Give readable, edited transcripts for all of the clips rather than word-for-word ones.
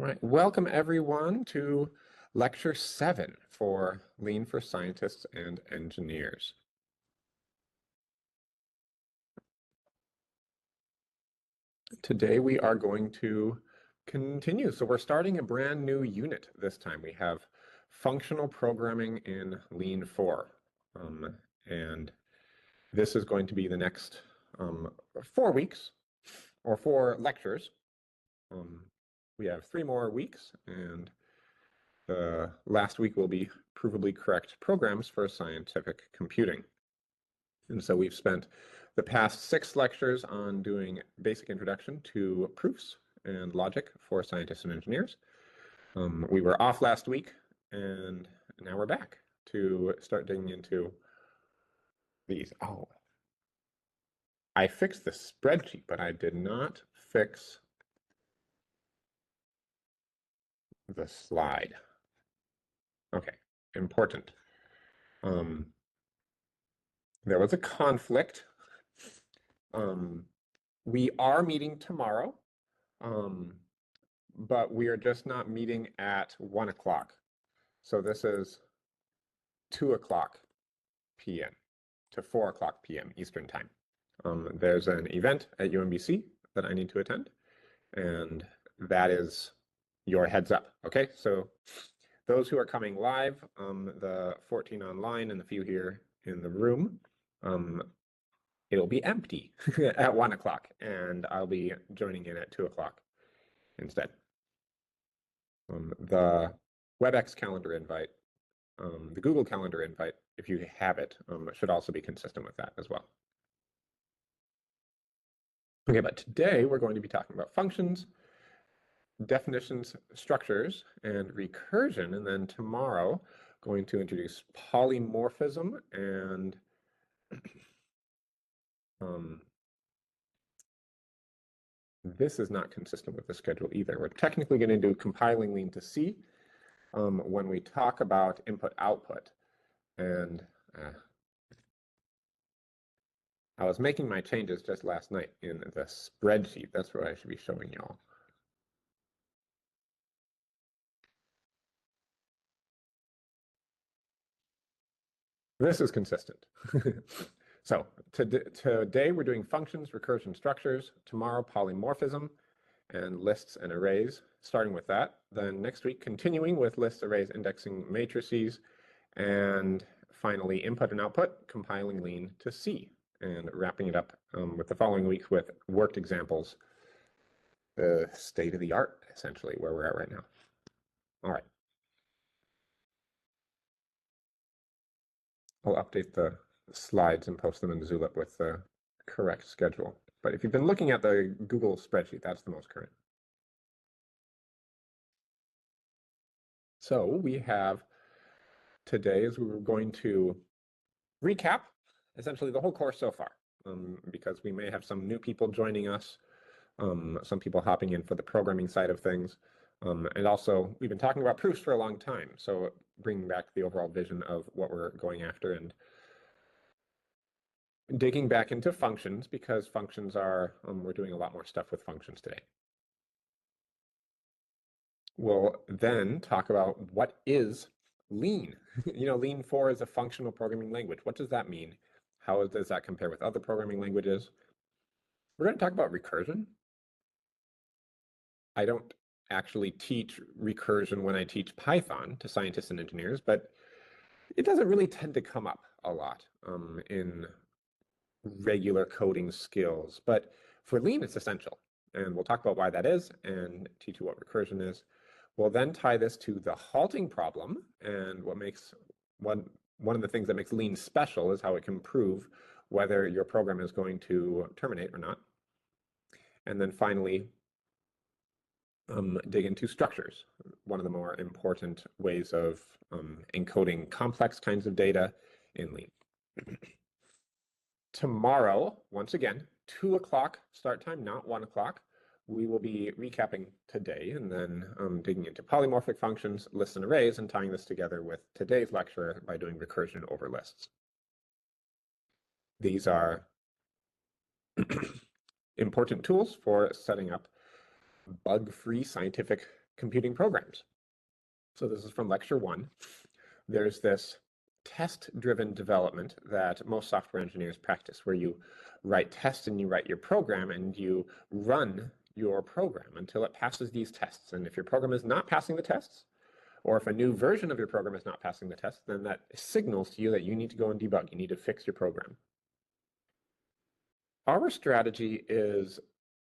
All right, welcome everyone to Lecture 7 for Lean for Scientists and Engineers. Today we are going to continue. So we're starting a brand new unit this time. We have functional programming in Lean 4. And this is going to be the next 4 weeks or 4 lectures. We have 3 more weeks, and the last week will be provably correct programs for scientific computing. And so we've spent the past 6 lectures on doing basic introduction to proofs and logic for scientists and engineers. We were off last week, and now we're back to start digging into these. Oh, I fixed the spreadsheet, but I did not fix the slide. Okay, important. There was a conflict. We are meeting tomorrow, but we are just not meeting at 1 o'clock. So this is 2 o'clock p.m. to 4 o'clock p.m. Eastern Time. There's an event at UMBC that I need to attend, and that is your heads up, okay? So those who are coming live, the 14 online and the few here in the room, it'll be empty at 1 o'clock, and I'll be joining in at 2 o'clock instead. The WebEx calendar invite, the Google Calendar invite, if you have it, should also be consistent with that as well. Okay, but today we're going to be talking about functions, definitions, structures, and recursion, and then tomorrow going to introduce polymorphism and this is not consistent with the schedule either. We're technically going to do compiling lean to C when we talk about input-output. And I was making my changes just last night in the spreadsheet. That's what I should be showing y'all. This is consistent. So today we're doing functions, recursion, structures. Tomorrow, polymorphism and lists and arrays, starting with that. Then next week, continuing with lists, arrays, indexing, matrices, and finally input and output, compiling lean to C, and wrapping it up with the following week with worked examples, the state of the art, essentially, where we're at right now. All right. I'll update the slides and post them in Zulip with the correct schedule. But if you've been looking at the Google spreadsheet, that's the most current. So we have today is we were going to recap essentially the whole course so far, because we may have some new people joining us, some people hopping in for the programming side of things. And also, we've been talking about proofs for a long time, so bringing back the overall vision of what we're going after and digging back into functions, because functions are, we're doing a lot more stuff with functions today. We'll then talk about what is Lean. Lean 4 is a functional programming language. What does that mean? How does that compare with other programming languages? We're going to talk about recursion. I don't actually teach recursion when I teach Python to scientists and engineers, but it doesn't really tend to come up a lot in regular coding skills. But for Lean, it's essential. And we'll talk about why that is and teach you what recursion is. We'll then tie this to the halting problem, and what makes one of the things that makes Lean special is how it can prove whether your program is going to terminate or not. And then finally, dig into structures, one of the more important ways of encoding complex kinds of data in Lean. Tomorrow, once again, 2 o'clock start time, not 1 o'clock. We will be recapping today and then digging into polymorphic functions, lists and arrays, and tying this together with today's lecture by doing recursion over lists. These are important tools for setting up bug-free scientific computing programs. So this is from lecture 1. There's this test-driven development that most software engineers practice, where you write tests and you write your program and you run your program until it passes these tests. And if your program is not passing the tests, or if a new version of your program is not passing the test, then that signals to you that you need to go and debug. You need to fix your program. Our strategy is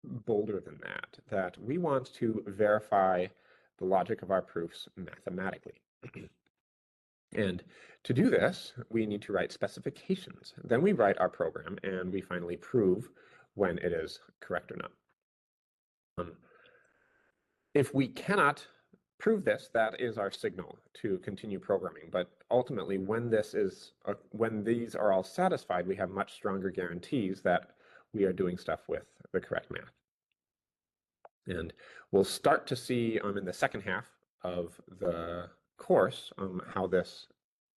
bolder than that we want to verify the logic of our proofs mathematically. And to do this, we need to write specifications. Then we write our program and we finally prove when it is correct or not. If we cannot prove this, that is our signal to continue programming. But ultimately, when these are all satisfied, we have much stronger guarantees that we are doing stuff with the correct math. And we'll start to see in the second half of the course how this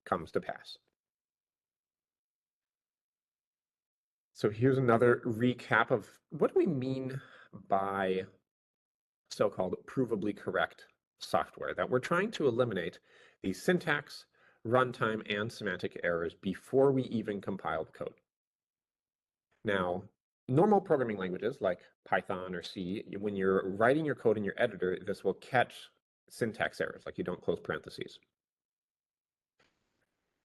comes to pass. So here's another recap of what do we mean by so-called provably correct software, that we're trying to eliminate the syntax, runtime, and semantic errors before we even compile the code. Now, normal programming languages like Python or C, when you're writing your code in your editor, this will catch syntax errors, like you don't close parentheses.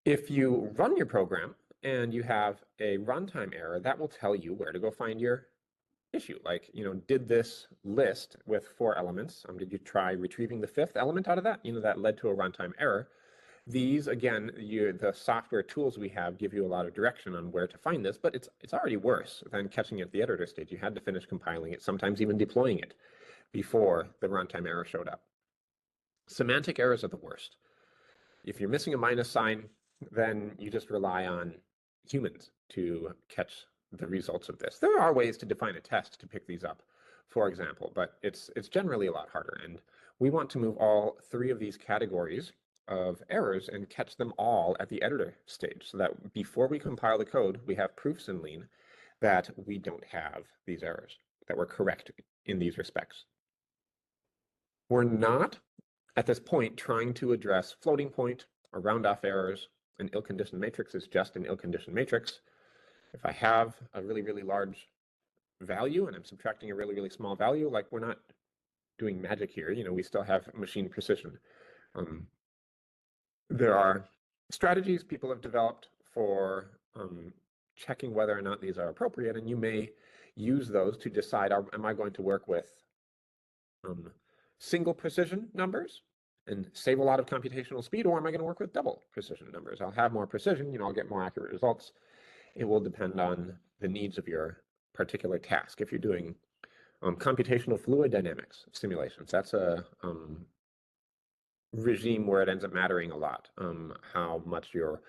If you run your program and you have a runtime error, that will tell you where to go find your issue. Like, did this list with 4 elements, did you try retrieving the 5th element out of that? That led to a runtime error. These, again, the software tools we have give you a lot of direction on where to find this, but it's already worse than catching it at the editor stage. You had to finish compiling it, sometimes even deploying it before the runtime error showed up. Semantic errors are the worst. If you're missing a minus sign, then you just rely on humans to catch the results of this. There are ways to define a test to pick these up, for example, but it's generally a lot harder. And we want to move all 3 of these categories of errors and catch them all at the editor stage, so that before we compile the code, we have proofs in Lean that we don't have these errors, that we're correct in these respects. We're not, at this point, trying to address floating point or round-off errors. An ill-conditioned matrix is just an ill-conditioned matrix. If I have a really, really large value and I'm subtracting a really, really small value, like, we're not doing magic here. We still have machine precision. There are strategies people have developed for checking whether or not these are appropriate, and you may use those to decide, am I going to work with single precision numbers and save a lot of computational speed, or am I going to work with double precision numbers? I'll have more precision, I'll get more accurate results. It will depend on the needs of your particular task. If you're doing computational fluid dynamics simulations, that's a regime where it ends up mattering a lot, how much your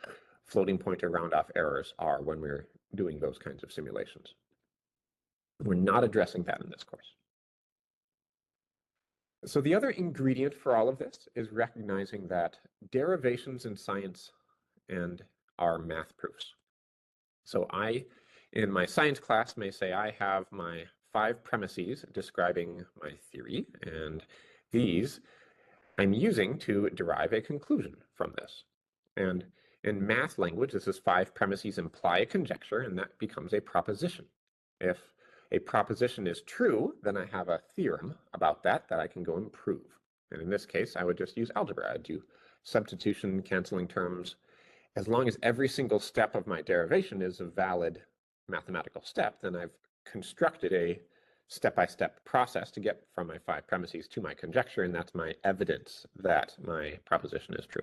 floating point or round-off errors are when we're doing those kinds of simulations. We're not addressing that in this course. So the other ingredient for all of this is recognizing that derivations in science and are math proofs. So I, in my science class, may say I have my 5 premises describing my theory, and these I'm using to derive a conclusion from this. And in math language, this is 5 premises imply a conjecture, and that becomes a proposition. If a proposition is true, then I have a theorem about that I can go and prove. And in this case, I would just use algebra. I'd do substitution, canceling terms. As long as every single step of my derivation is a valid mathematical step, then I've constructed a step-by-step process to get from my 5 premises to my conjecture, and that's my evidence that my proposition is true.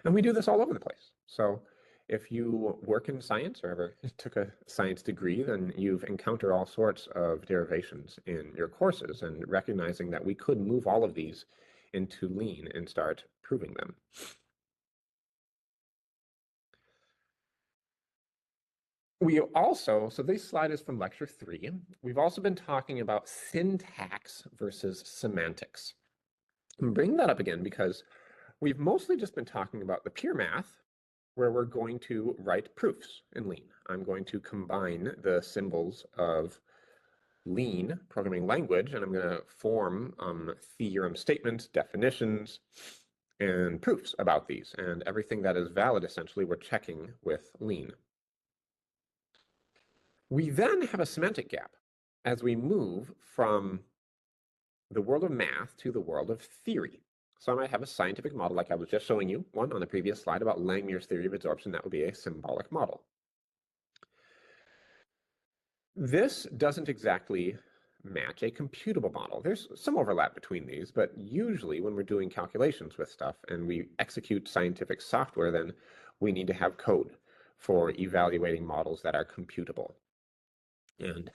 And we do this all over the place. So if you work in science or ever took a science degree, then you've encountered all sorts of derivations in your courses, and recognizing that we could move all of these into Lean and start proving them. We also, so this slide is from lecture 3. We've also been talking about syntax versus semantics. I'm bringing that up again because we've mostly just been talking about the pure math, where we're going to write proofs in Lean. I'm going to combine the symbols of Lean programming language, and I'm going to form theorem statements, definitions, and proofs about these. And everything that is valid, essentially, we're checking with Lean. We then have a semantic gap as we move from the world of math to the world of theory. So I might have a scientific model like I was just showing you, one on the previous slide about Langmuir's theory of adsorption. That would be a symbolic model. This doesn't exactly match a computable model. There's some overlap between these, but usually when we're doing calculations with stuff and we execute scientific software, then we need to have code for evaluating models that are computable. And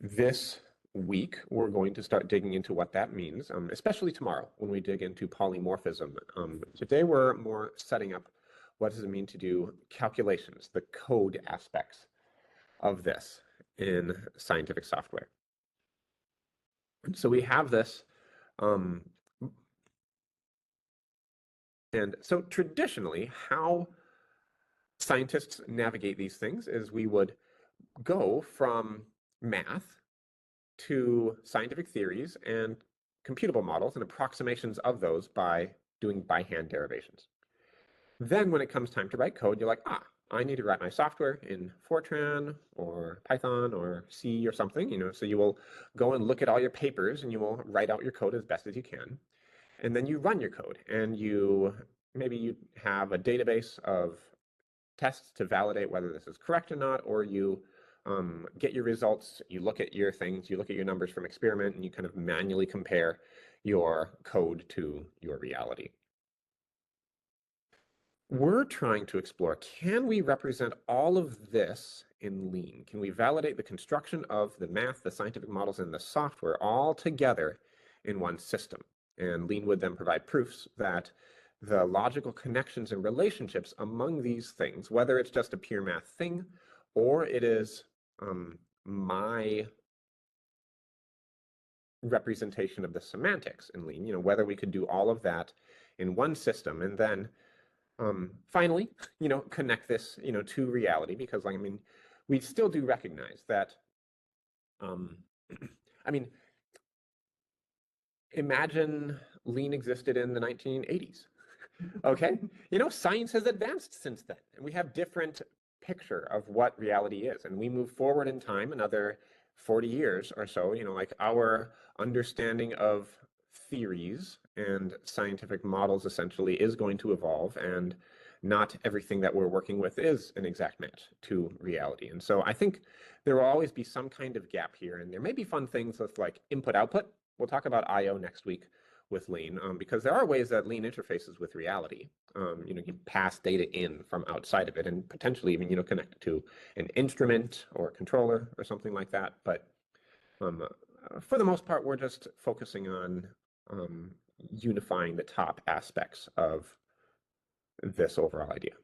this week, we're going to start digging into what that means, especially tomorrow when we dig into polymorphism. Today, we're more setting up what does it mean to do calculations, the code aspects of this in scientific software. And so we have this, and so traditionally, how scientists navigate these things is we would go from math to scientific theories and computable models and approximations of those by doing by hand derivations. Then when it comes time to write code, you're like, I need to write my software in Fortran or Python or C or something, so you will go and look at all your papers and you will write out your code as best as you can. And then you run your code and maybe you have a database of tests to validate whether this is correct or not, or you get your results, you look at your things, you look at your numbers from experiment, and you kind of manually compare your code to your reality. We're trying to explore, can we represent all of this in Lean? Can we validate the construction of the math, the scientific models, and the software all together in one system? And Lean would then provide proofs that the logical connections and relationships among these things, whether it's just a pure math thing, or it is my representation of the semantics in Lean, whether we could do all of that in one system, and then finally, connect this, to reality, because we still do recognize that, imagine Lean existed in the 1980s. Okay, science has advanced since then, and we have different picture of what reality is, and we move forward in time another 40 years or so, like our understanding of theories and scientific models essentially is going to evolve, and not everything that we're working with is an exact match to reality. And so I think there will always be some kind of gap here, and there may be fun things with like input-output. We'll talk about I/O next week with Lean, because there are ways that Lean interfaces with reality. You can pass data in from outside of it and potentially even, connect it to an instrument or a controller or something like that. But for the most part, we're just focusing on unifying the top aspects of this overall idea.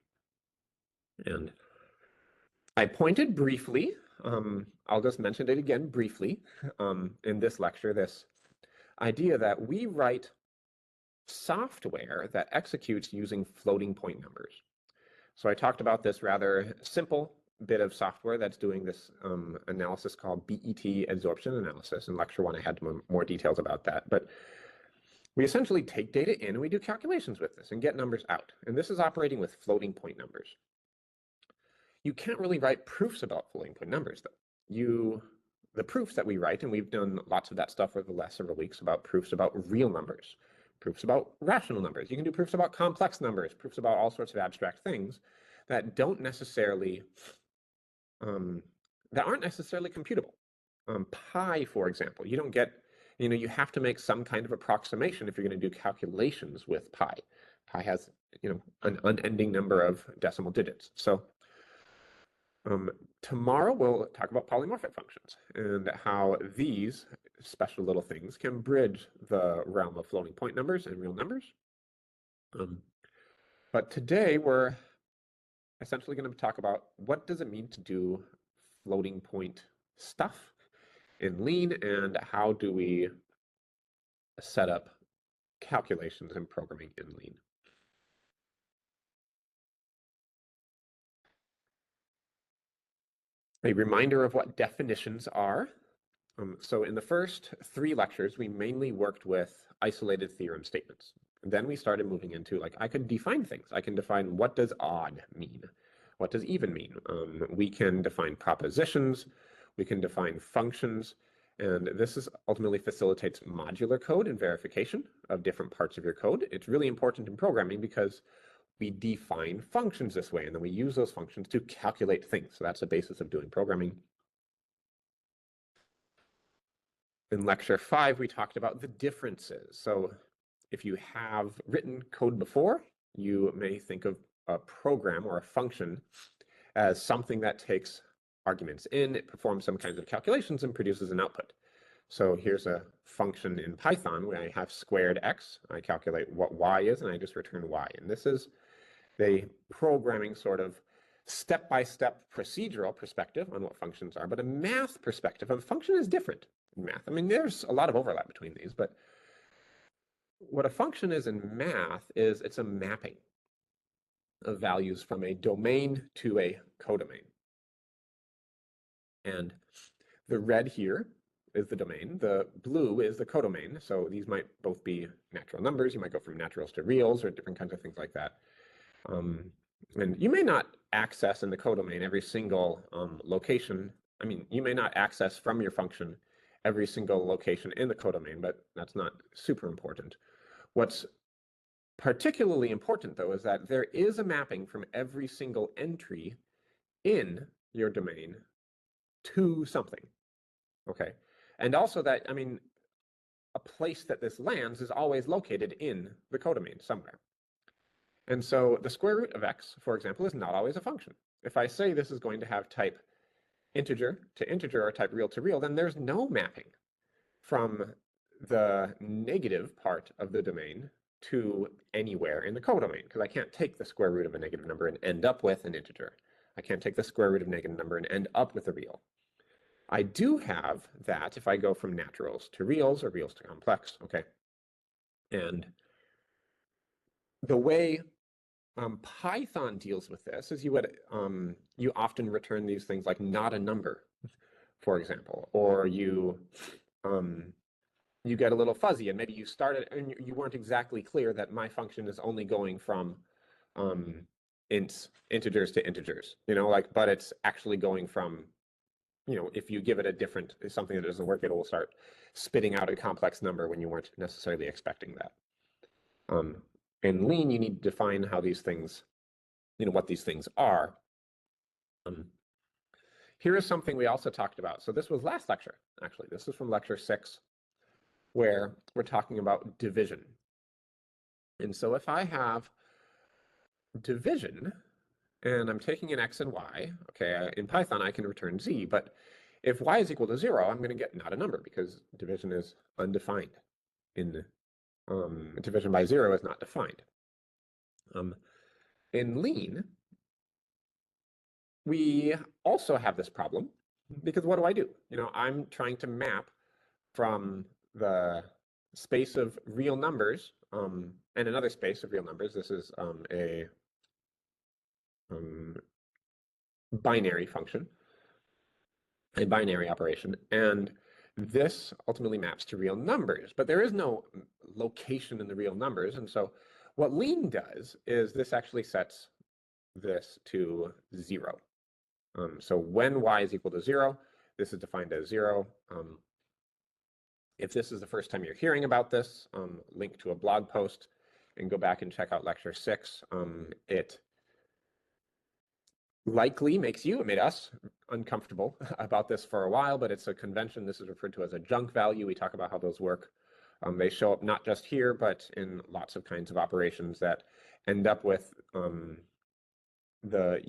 And I pointed briefly, I'll just mention it again briefly in this lecture, this idea that we write software that executes using floating point numbers. So I talked about this rather simple bit of software that's doing this analysis called BET adsorption analysis. In lecture 1, I had more details about that. But we essentially take data in and we do calculations with this and get numbers out. And this is operating with floating point numbers. You can't really write proofs about floating point numbers, though. The proofs that we write, and we've done lots of that stuff over the last several weeks about proofs about real numbers, proofs about rational numbers. You can do proofs about complex numbers, proofs about all sorts of abstract things that don't necessarily, that aren't necessarily computable. Pi, for example, you don't get, you have to make some kind of approximation if you're going to do calculations with pi. Pi has, an unending number of decimal digits. So tomorrow we'll talk about polymorphic functions and how these special little things can bridge the realm of floating point numbers and real numbers. But today we're essentially going to talk about what does it mean to do floating point stuff in Lean, and how do we set up calculations and programming in Lean. A reminder of what definitions are. So in the first 3 lectures, we mainly worked with isolated theorem statements. And then we started moving into, like, I could define things. I can define, what does odd mean? What does even mean? We can define propositions. We can define functions. And this ultimately facilitates modular code and verification of different parts of your code. It's really important in programming because we define functions this way, and then we use those functions to calculate things. So that's the basis of doing programming. In lecture 5, we talked about the differences. So if you have written code before, you may think of a program or a function as something that takes arguments in, it performs some kinds of calculations and produces an output. So here's a function in Python where I have squared x, I calculate what y is, and I just return y. And this is the programming sort of step-by-step procedural perspective on what functions are, but a math perspective of a function is different in math. I mean, there's a lot of overlap between these, but what a function is in math is it's a mapping of values from a domain to a codomain. And the red here is the domain, the blue is the codomain. So these might both be natural numbers. You might go from naturals to reals or different kinds of things like that. And you may not access in the codomain every single location. I mean, you may not access from your function every single location in the codomain, but that's not super important. What's particularly important, though, is that there is a mapping from every single entry in your domain to something, okay? And also that, I mean, a place that this lands is always located in the codomain somewhere. And so the square root of x, for example, is not always a function. If I say this is going to have type integer to integer or type real to real, then there's no mapping from the negative part of the domain to anywhere in the codomain, because I can't take the square root of a negative number and end up with an integer. I can't take the square root of a negative number and end up with a real. I do have that if I go from naturals to reals or reals to complex, okay? And the way Python deals with this is you often return these things like not a number, for example, or you get a little fuzzy and maybe you started and you weren't exactly clear that my function is only going from integers to integers, but it's actually going from, if you give it a different, something that doesn't work, it will start spitting out a complex number when you weren't necessarily expecting that. In Lean, you need to define how these things, what these things are. Here is something we also talked about. So this was last lecture, actually. This is from lecture 6, where we're talking about division. And so if I have division, and I'm taking an x and y, okay, in Python I can return z, but if y is equal to 0, I'm going to get not a number because division is undefined. Division by 0 is not defined. In Lean, we also have this problem because what do? I'm trying to map from the space of real numbers and another space of real numbers. This is a binary function, a binary operation, and this ultimately maps to real numbers, but there is no location in the real numbers. And so what Lean does is this actually sets this to 0. So when y is equal to 0, this is defined as 0. If this is the first time you're hearing about this, link to a blog post and go back and check out lecture 6. It likely it made us uncomfortable about this for a while, but it's a convention. This is referred to as a junk value. We talk about how those work. They show up not just here, but in lots of kinds of operations that end up with a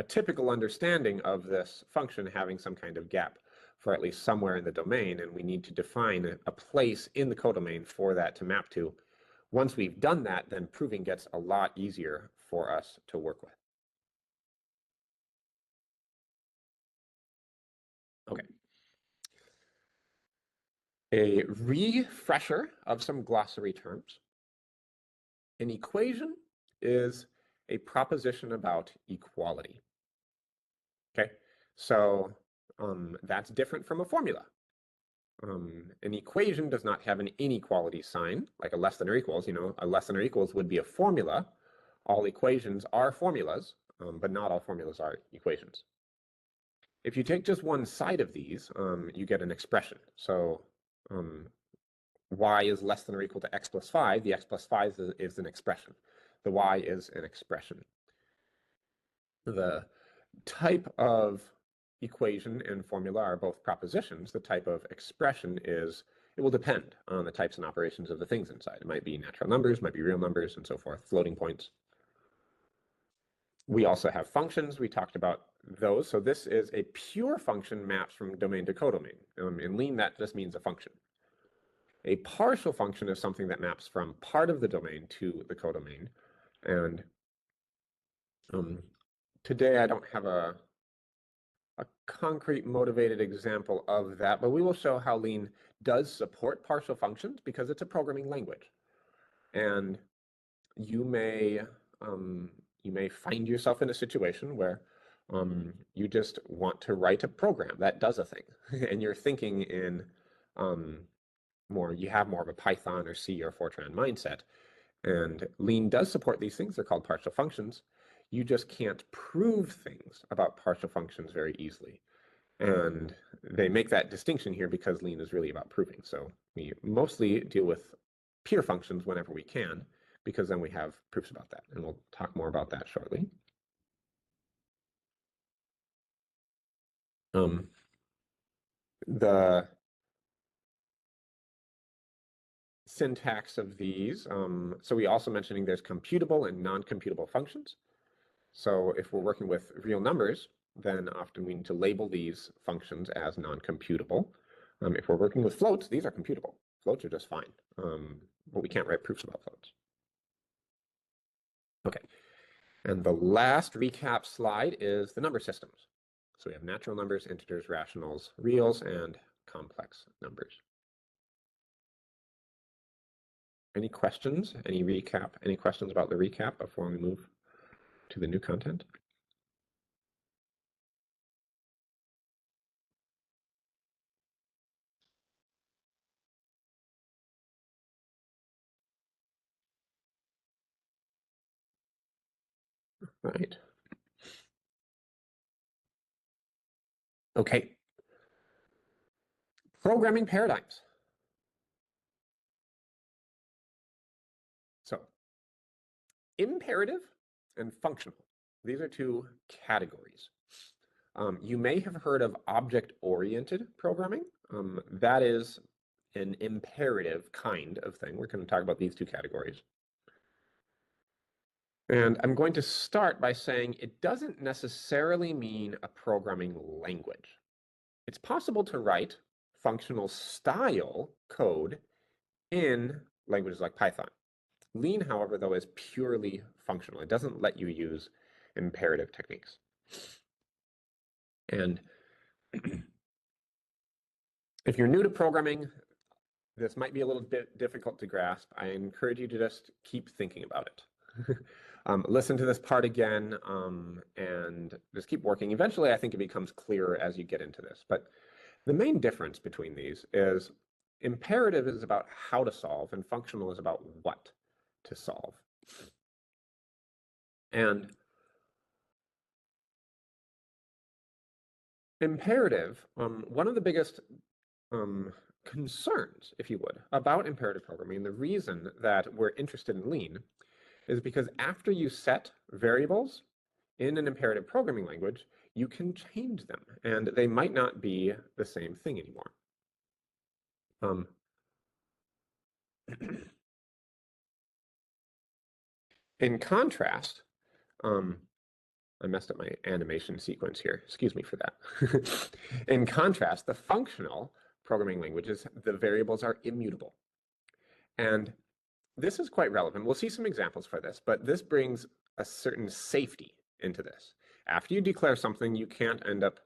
typical understanding of this function having some kind of gap for at least somewhere in the domain, and we need to define a place in the codomain for that to map to. Once we've done that, then proving gets a lot easier for us to work with. Okay. A refresher of some glossary terms. An equation is a proposition about equality. Okay, so that's different from a formula. an equation does not have an inequality sign, like a less than or equals. A less than or equals would be a formula. All equations are formulas, but not all formulas are equations. If you take just one side of these, you get an expression. So y is less than or equal to x plus 5. The x plus 5 is an expression. The y is an expression. The type of equation and formula are both propositions. The type of expression it will depend on the types and operations of the things inside. It might be natural numbers, might be real numbers, and so forth, floating points. We also have functions. We talked about those. So this is a pure function maps from domain to codomain. In Lean, that just means a function. A partial function is something that maps from part of the domain to the codomain. And today I don't have a concrete motivated example of that, but we will show how Lean does support partial functions because it's a programming language. And you may find yourself in a situation where you just want to write a program that does a thing, and you're thinking in you have more of a Python or C or Fortran mindset. And Lean does support these things. They're called partial functions. You just can't prove things about partial functions very easily. And they make that distinction here because Lean is really about proving. So we mostly deal with pure functions whenever we can, because then we have proofs about that. And we'll talk more about that shortly. The syntax of these, so we also mentioning there's computable and non-computable functions. So if we're working with real numbers, then often we need to label these functions as non-computable. If we're working with floats, these are computable. Floats are just fine, but we can't write proofs about floats. Okay, and the last recap slide is the number systems. So we have natural numbers, integers, rationals, reals, and complex numbers. Any questions? Any questions about the recap before we move to the new content? Right. Okay. Programming paradigms. So imperative and functional. These are two categories. You may have heard of object-oriented programming. That is an imperative kind of thing. We're going to talk about these two categories. And I'm going to start by saying it doesn't necessarily mean a programming language. It's possible to write functional style code in languages like Python. Lean, however, though, is purely functional. It doesn't let you use imperative techniques. And if you're new to programming, this might be a little bit difficult to grasp. I encourage you to just keep thinking about it. Listen to this part again and just keep working. Eventually, I think it becomes clearer as you get into this. But the main difference between these is imperative is about how to solve and functional is about what to solve. And imperative, one of the biggest concerns, if you would, about imperative programming, the reason that we're interested in Lean is because after you set variables in an imperative programming language, you can change them, and they might not be the same thing anymore. In contrast, I messed up my animation sequence here. Excuse me for that. In contrast, the functional programming languages, the variables are immutable. And this is quite relevant. We'll see some examples for this, but this brings a certain safety into this. After you declare something, you can't end up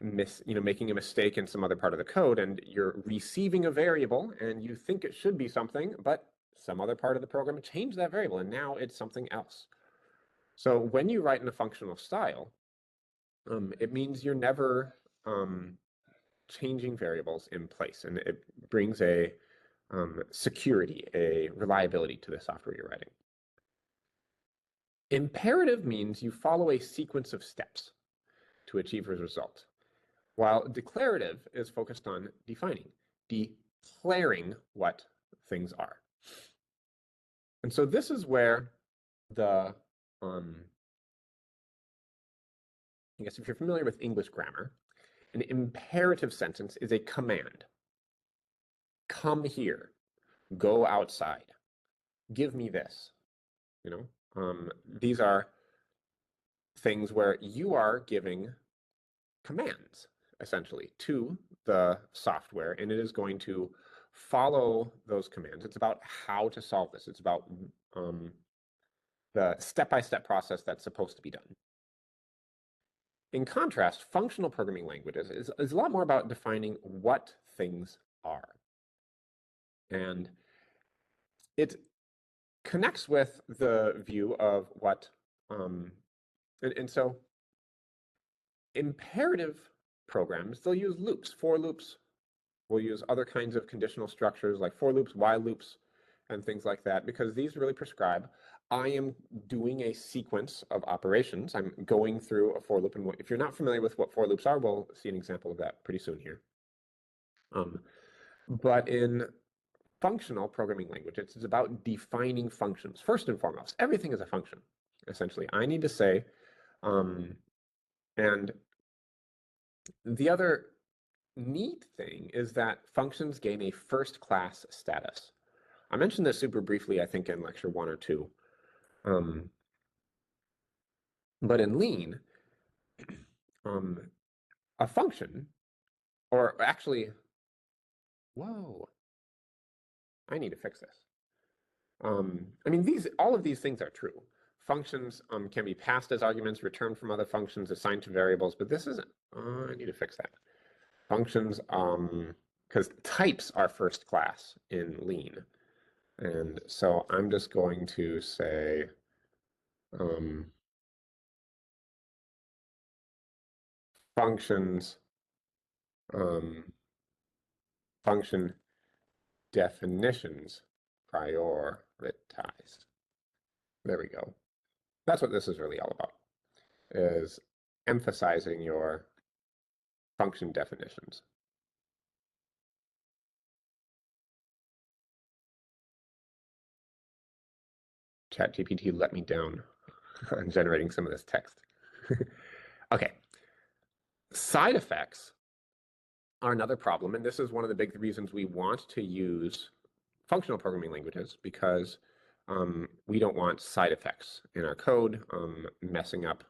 making a mistake in some other part of the code, and you're receiving a variable and you think it should be something, but some other part of the program changed that variable and now it's something else. So when you write in a functional style, it means you're never changing variables in place, and it brings a security, a reliability to the software you're writing. Imperative means you follow a sequence of steps to achieve a result, while declarative is focused on defining, declaring what things are. And so this is where the, I guess if you're familiar with English grammar, an imperative sentence is a command. Come here, go outside, give me this. These are things where you are giving commands, essentially, to the software, and it is going to follow those commands. It's about how to solve this. It's about the step-by-step process that's supposed to be done. In contrast, functional programming languages is a lot more about defining what things are. And it connects with the view of what, and so imperative programs, they'll use loops, for loops. We'll use other kinds of conditional structures like for loops, while loops, and things like that, because these really prescribe, I am doing a sequence of operations. I'm going through a for loop. And if you're not familiar with what for loops are, we'll see an example of that pretty soon here. But in functional programming languages, it's about defining functions. First and foremost, everything is a function, essentially. I need to say, and the other neat thing is that functions gain a first-class status. I mentioned this super briefly, I think, in lecture 1 or 2. But in Lean, a function, or actually, whoa, I need to fix this. I mean, all of these things are true. Functions can be passed as arguments, returned from other functions, assigned to variables, but this isn't. I need to fix that. Functions, because types are first class in Lean. And so I'm just going to say, functions, function definitions prioritized. There we go. That's what this is really all about, is emphasizing your function definitions. ChatGPT let me down on generating some of this text. Okay. Side effects are another problem, and this is one of the big reasons we want to use functional programming languages, because we don't want side effects in our code messing up,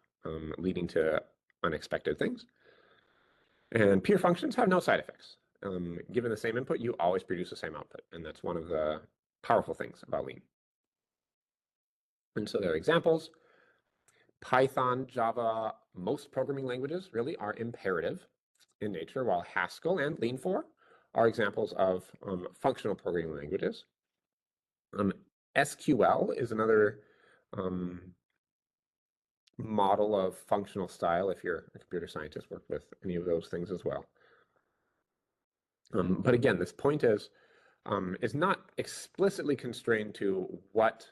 leading to unexpected things. And pure functions have no side effects. Given the same input, you always produce the same output, and that's one of the powerful things about Lean. And so there are examples. Python, Java, most programming languages really are imperative in nature, while Haskell and Lean 4 are examples of functional programming languages. SQL is another model of functional style. If you're a computer scientist, work with any of those things as well. But again, this point is not explicitly constrained to what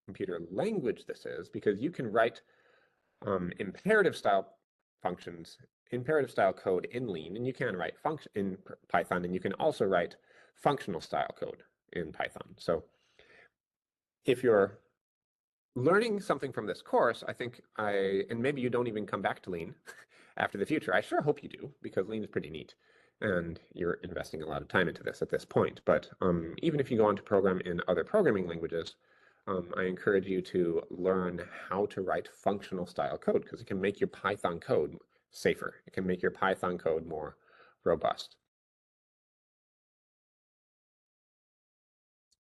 computer language this is, because you can write imperative style functions, imperative style code in Lean, and you can write function in Python, and you can also write functional style code in Python. So if you're learning something from this course, I think and maybe you don't even come back to Lean after the future. I sure hope you do, because Lean is pretty neat, and you're investing a lot of time into this at this point. But even if you go on to program in other programming languages, I encourage you to learn how to write functional style code, because it can make your Python code safer. It can make your Python code more robust.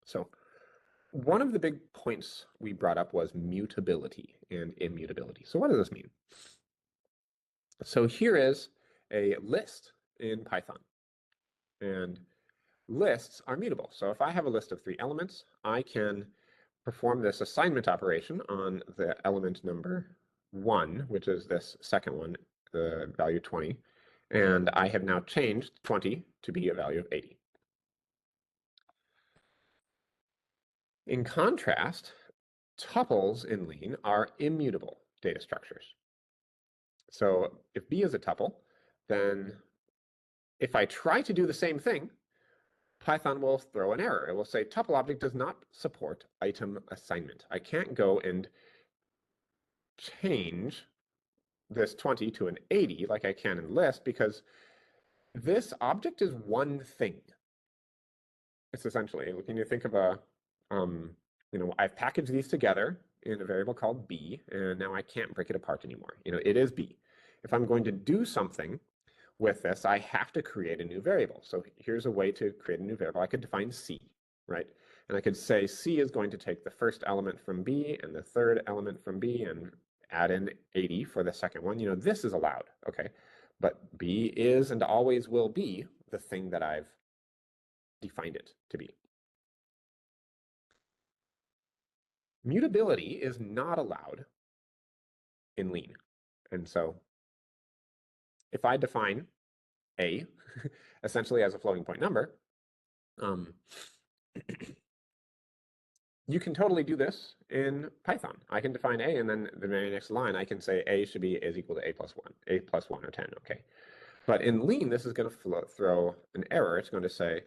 So one of the big points we brought up was mutability and immutability. So what does this mean? So here is a list in Python, and lists are mutable. So if I have a list of 3 elements, I can perform this assignment operation on the element number 1, which is this second one, the value 20, And I have now changed 20 to be a value of 80. In contrast, tuples in Lean are immutable data structures. So if B is a tuple, then if I try to do the same thing, Python will throw an error. It will say tuple object does not support item assignment. I can't go and change this 20 to an 80 like I can in list because this object is one thing. It's essentially, when you think of I've packaged these together in a variable called B, and now I can't break it apart anymore. It is B. If I'm going to do something with this, I have to create a new variable. So here's a way to create a new variable. I could define C, right? And I could say C is going to take the first element from B and the third element from B and add in 80 for the second one. This is allowed, okay? But B is and always will be the thing that I've defined it to be. Mutability is not allowed in Lean. And so if I define A essentially as a floating point number, you can totally do this in Python. I can define A, and then the very next line, I can say A should be is equal to A plus 1 or 10, okay? But in Lean, this is going to throw an error. It's going to say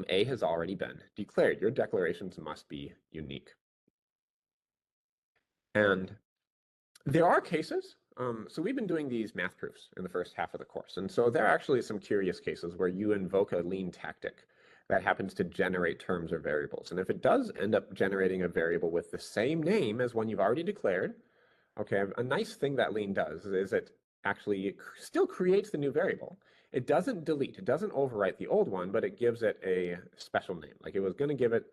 A has already been declared. Your declarations must be unique. And there are cases. So we've been doing these math proofs in the first half of the course. And so there are actually some curious cases where you invoke a Lean tactic that happens to generate terms or variables. And if it does end up generating a variable with the same name as one you've already declared, okay, a nice thing that Lean does is it actually still creates the new variable. It doesn't delete, it doesn't overwrite the old one, but it gives it a special name. Like it was going to give it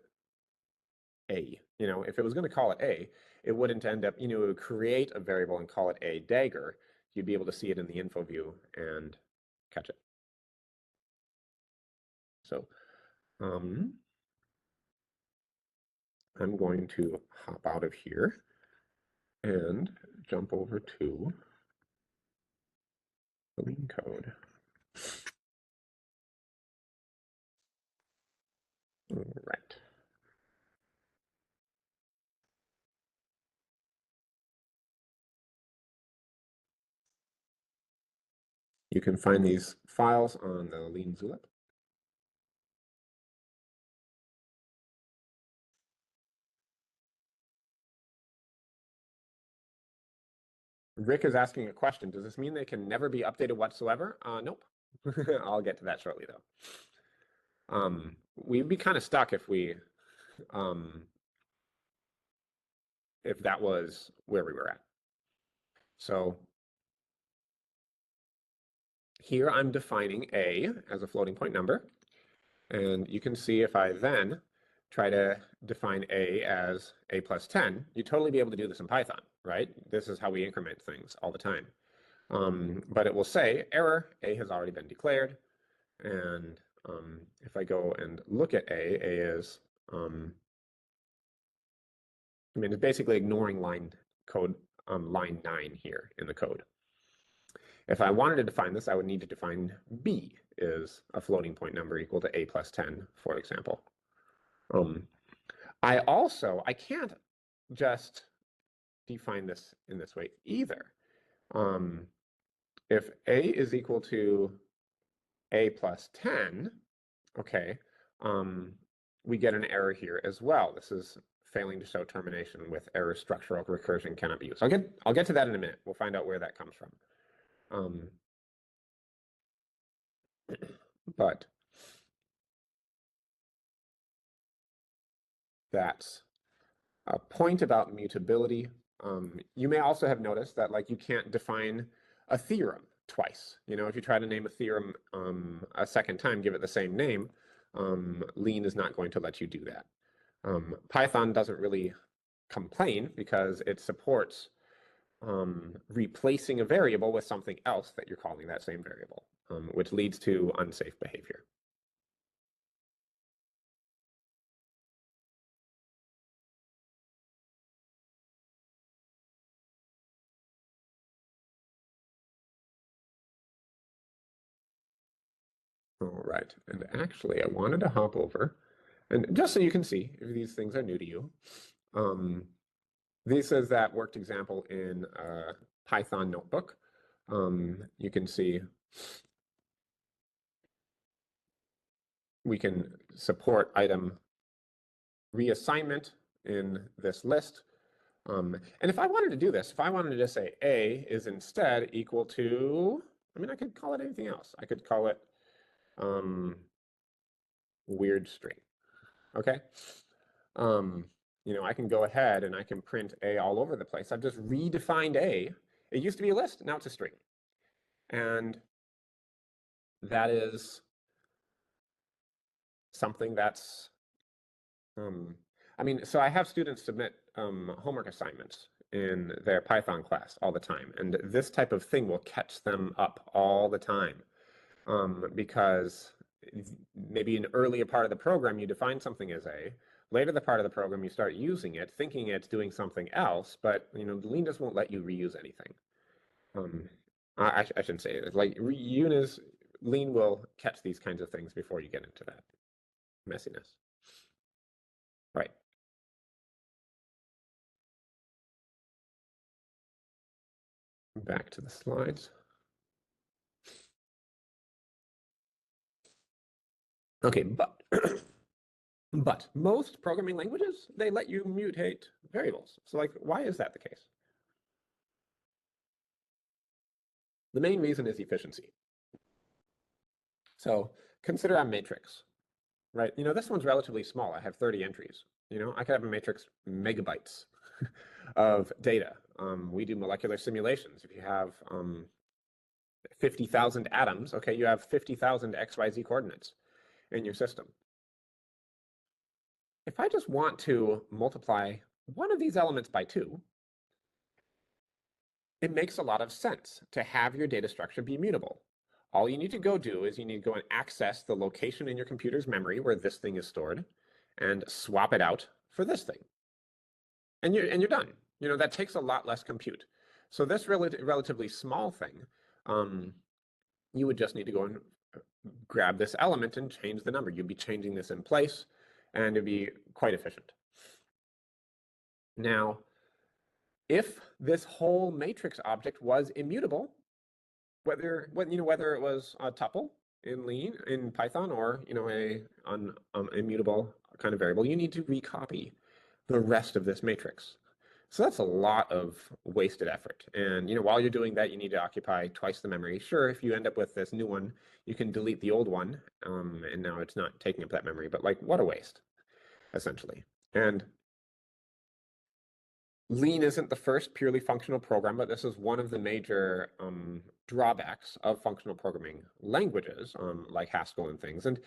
A. If it was going to call it A, it wouldn't end up, it would create a variable and call it a dagger. You'd be able to see it in the info view and catch it. So I'm going to hop out of here and jump over to the Lean code. All right. You can find these files on the Lean Zulip. Rick is asking a question. Does this mean they can never be updated whatsoever? Nope. I'll get to that shortly, though. We'd be kind of stuck if that was where we were at. So here I'm defining A as a floating point number. And you can see if I then try to define A as A plus 10, you'd totally be able to do this in Python, right? This is how we increment things all the time. But it will say, error, A has already been declared. And if I go and look at A is, it's basically ignoring line 9 here in the code. If I wanted to define this, I would need to define B is a floating point number equal to A plus 10, for example. I can't just define this in this way either. If A is equal to A plus 10, okay, we get an error here as well. This is failing to show termination with error structural recursion cannot be used. I'll get to that in a minute. We'll find out where that comes from. But that's a point about mutability. You may also have noticed that you can't define a theorem twice. If you try to name a theorem a second time, give it the same name, Lean is not going to let you do that. Python doesn't really complain because it supports replacing a variable with something else that you're calling that same variable, which leads to unsafe behavior. All right, and actually I wanted to hop over, and just so you can see if these things are new to you, um, this is that worked example in Python notebook. You can see we can support item reassignment in this list. And if I wanted to do this, if I wanted to just say A is instead equal to, I mean, I could call it anything else. I could call it weird string, okay? I can go ahead and I can print A all over the place. I've just redefined A. It used to be a list, now it's a string. And that is something that's, so I have students submit homework assignments in their Python class all the time. And this type of thing will catch them up all the time because maybe an earlier part of the program, you define something as A. Later the part of the program, you start using it, thinking it's doing something else, but Lean just won't let you reuse anything. I shouldn't say it. Like Lean will catch these kinds of things before you get into that messiness. Right. Back to the slides. Okay, but but most programming languages, they let you mutate variables. So like, why is that the case? The main reason is efficiency. So consider a matrix, right? This one's relatively small. I have 30 entries. I could have a matrix megabytes of data. We do molecular simulations. If you have 50,000 atoms, okay, you have 50,000 XYZ coordinates in your system. If I just want to multiply one of these elements by 2, it makes a lot of sense to have your data structure be mutable. All you need to go do is you need to go and access the location in your computer's memory where this thing is stored and swap it out for this thing. And you're done. That takes a lot less compute. So this relatively small thing, you would just need to go and grab this element and change the number. You'd be changing this in place, and it'd be quite efficient. Now, if this whole matrix object was immutable, whether it was a tuple in Python or an immutable kind of variable, you need to recopy the rest of this matrix. So that's a lot of wasted effort. And while you're doing that, you need to occupy twice the memory. Sure, if you end up with this new one, you can delete the old one, and now it's not taking up that memory. But like, what a waste, essentially. And Lean isn't the first purely functional program, but this is one of the major drawbacks of functional programming languages, like Haskell and things. And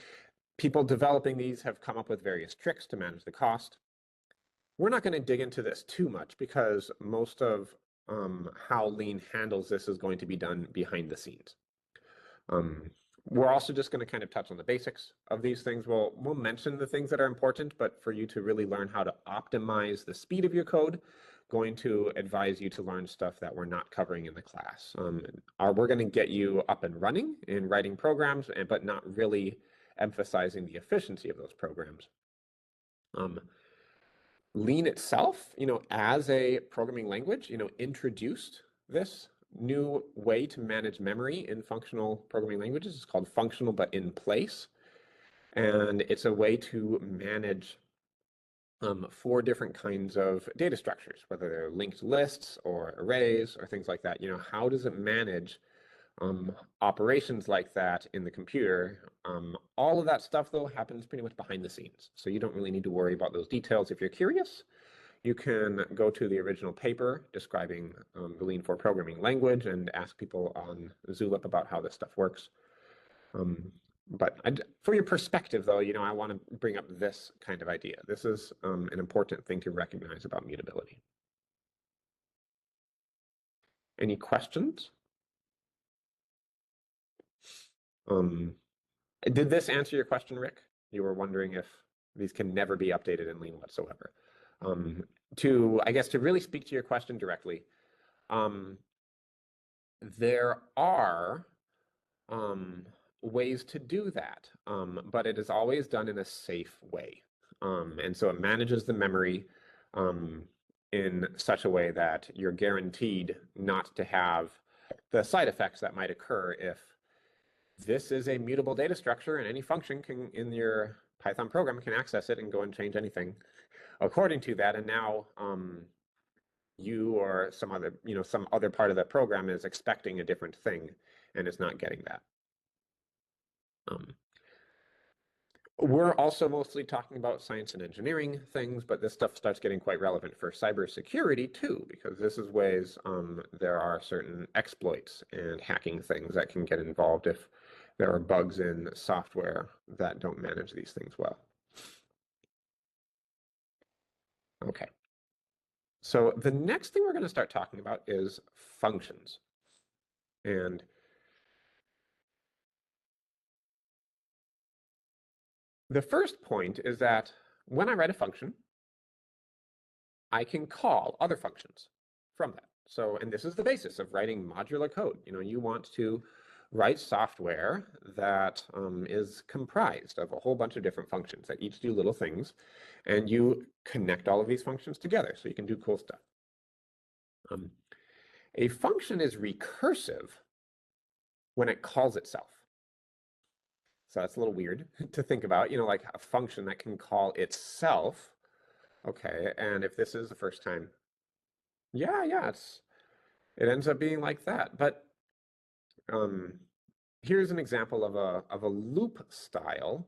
people developing these have come up with various tricks to manage the cost. We're not going to dig into this too much because most of how Lean handles this is going to be done behind the scenes. We're also just going to kind of touch on the basics of these things. We'll mention the things that are important, but for you to really learn how to optimize the speed of your code, going to advise you to learn stuff that we're not covering in the class. We're going to get you up and running in writing programs, but not really emphasizing the efficiency of those programs. Lean itself, as a programming language, introduced this new way to manage memory in functional programming languages. It's called functional but in place. And it's a way to manage 4 different kinds of data structures, whether they're linked lists or arrays or things like that. How does it manage operations like that in the computer? All of that stuff, though, happens pretty much behind the scenes. So you don't really need to worry about those details. If you're curious, you can go to the original paper describing the Lean 4 programming language and ask people on Zulip about how this stuff works. But for your perspective, though, I want to bring up this kind of idea. This is an important thing to recognize about mutability. Any questions? Did this answer your question, Rick? You were wondering if these can never be updated in Lean whatsoever. I guess to really speak to your question directly, there are ways to do that, but it is always done in a safe way. And so it manages the memory in such a way that you're guaranteed not to have the side effects that might occur if this is a mutable data structure and any function can in your Python program can access it and go and change anything according to that. And now you or some other, some other part of the program is expecting a different thing and is not getting that. We're also mostly talking about science and engineering things, but this stuff starts getting quite relevant for cybersecurity too, because this is ways there are certain exploits and hacking things that can get involved if there are bugs in software that don't manage these things well. Okay. So the next thing we're going to start talking about is functions. And the first point is that when I write a function, I can call other functions from that. So, and this is the basis of writing modular code. You want to write software that is comprised of a whole bunch of different functions that each do little things, and you connect all of these functions together so you can do cool stuff. A function is recursive when it calls itself. So that's a little weird to think about, like a function that can call itself. Okay, and if this is the first time, yeah, it ends up being like that. But here's an example of a loop style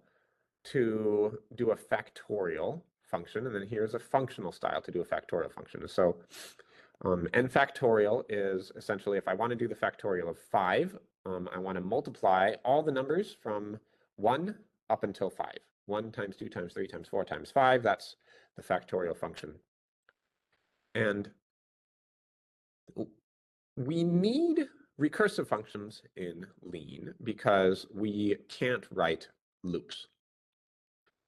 to do a factorial function, and then here's a functional style to do a factorial function. So n factorial is essentially if I want to do the factorial of 5, I want to multiply all the numbers from 1 up until 5. 1 times 2 times 3 times 4 times 5, that's the factorial function. And we need recursive functions in Lean because we can't write loops.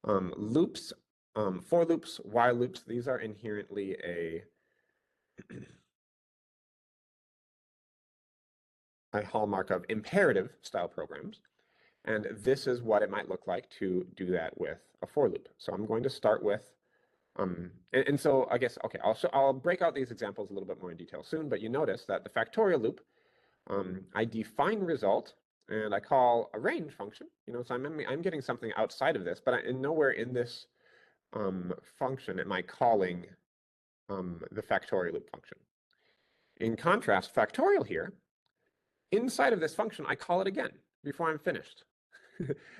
Loops, for loops, while loops, these are inherently a hallmark of imperative style programs. And this is what it might look like to do that with a for loop. So I'm going to start with, and so I guess, okay, I'll break out these examples a little bit more in detail soon, but you notice that the factorial loop, I define result and I call a range function, so I'm getting something outside of this, but nowhere in this function am I calling the factorial loop function. In contrast, factorial here, inside of this function, I call it again before I'm finished,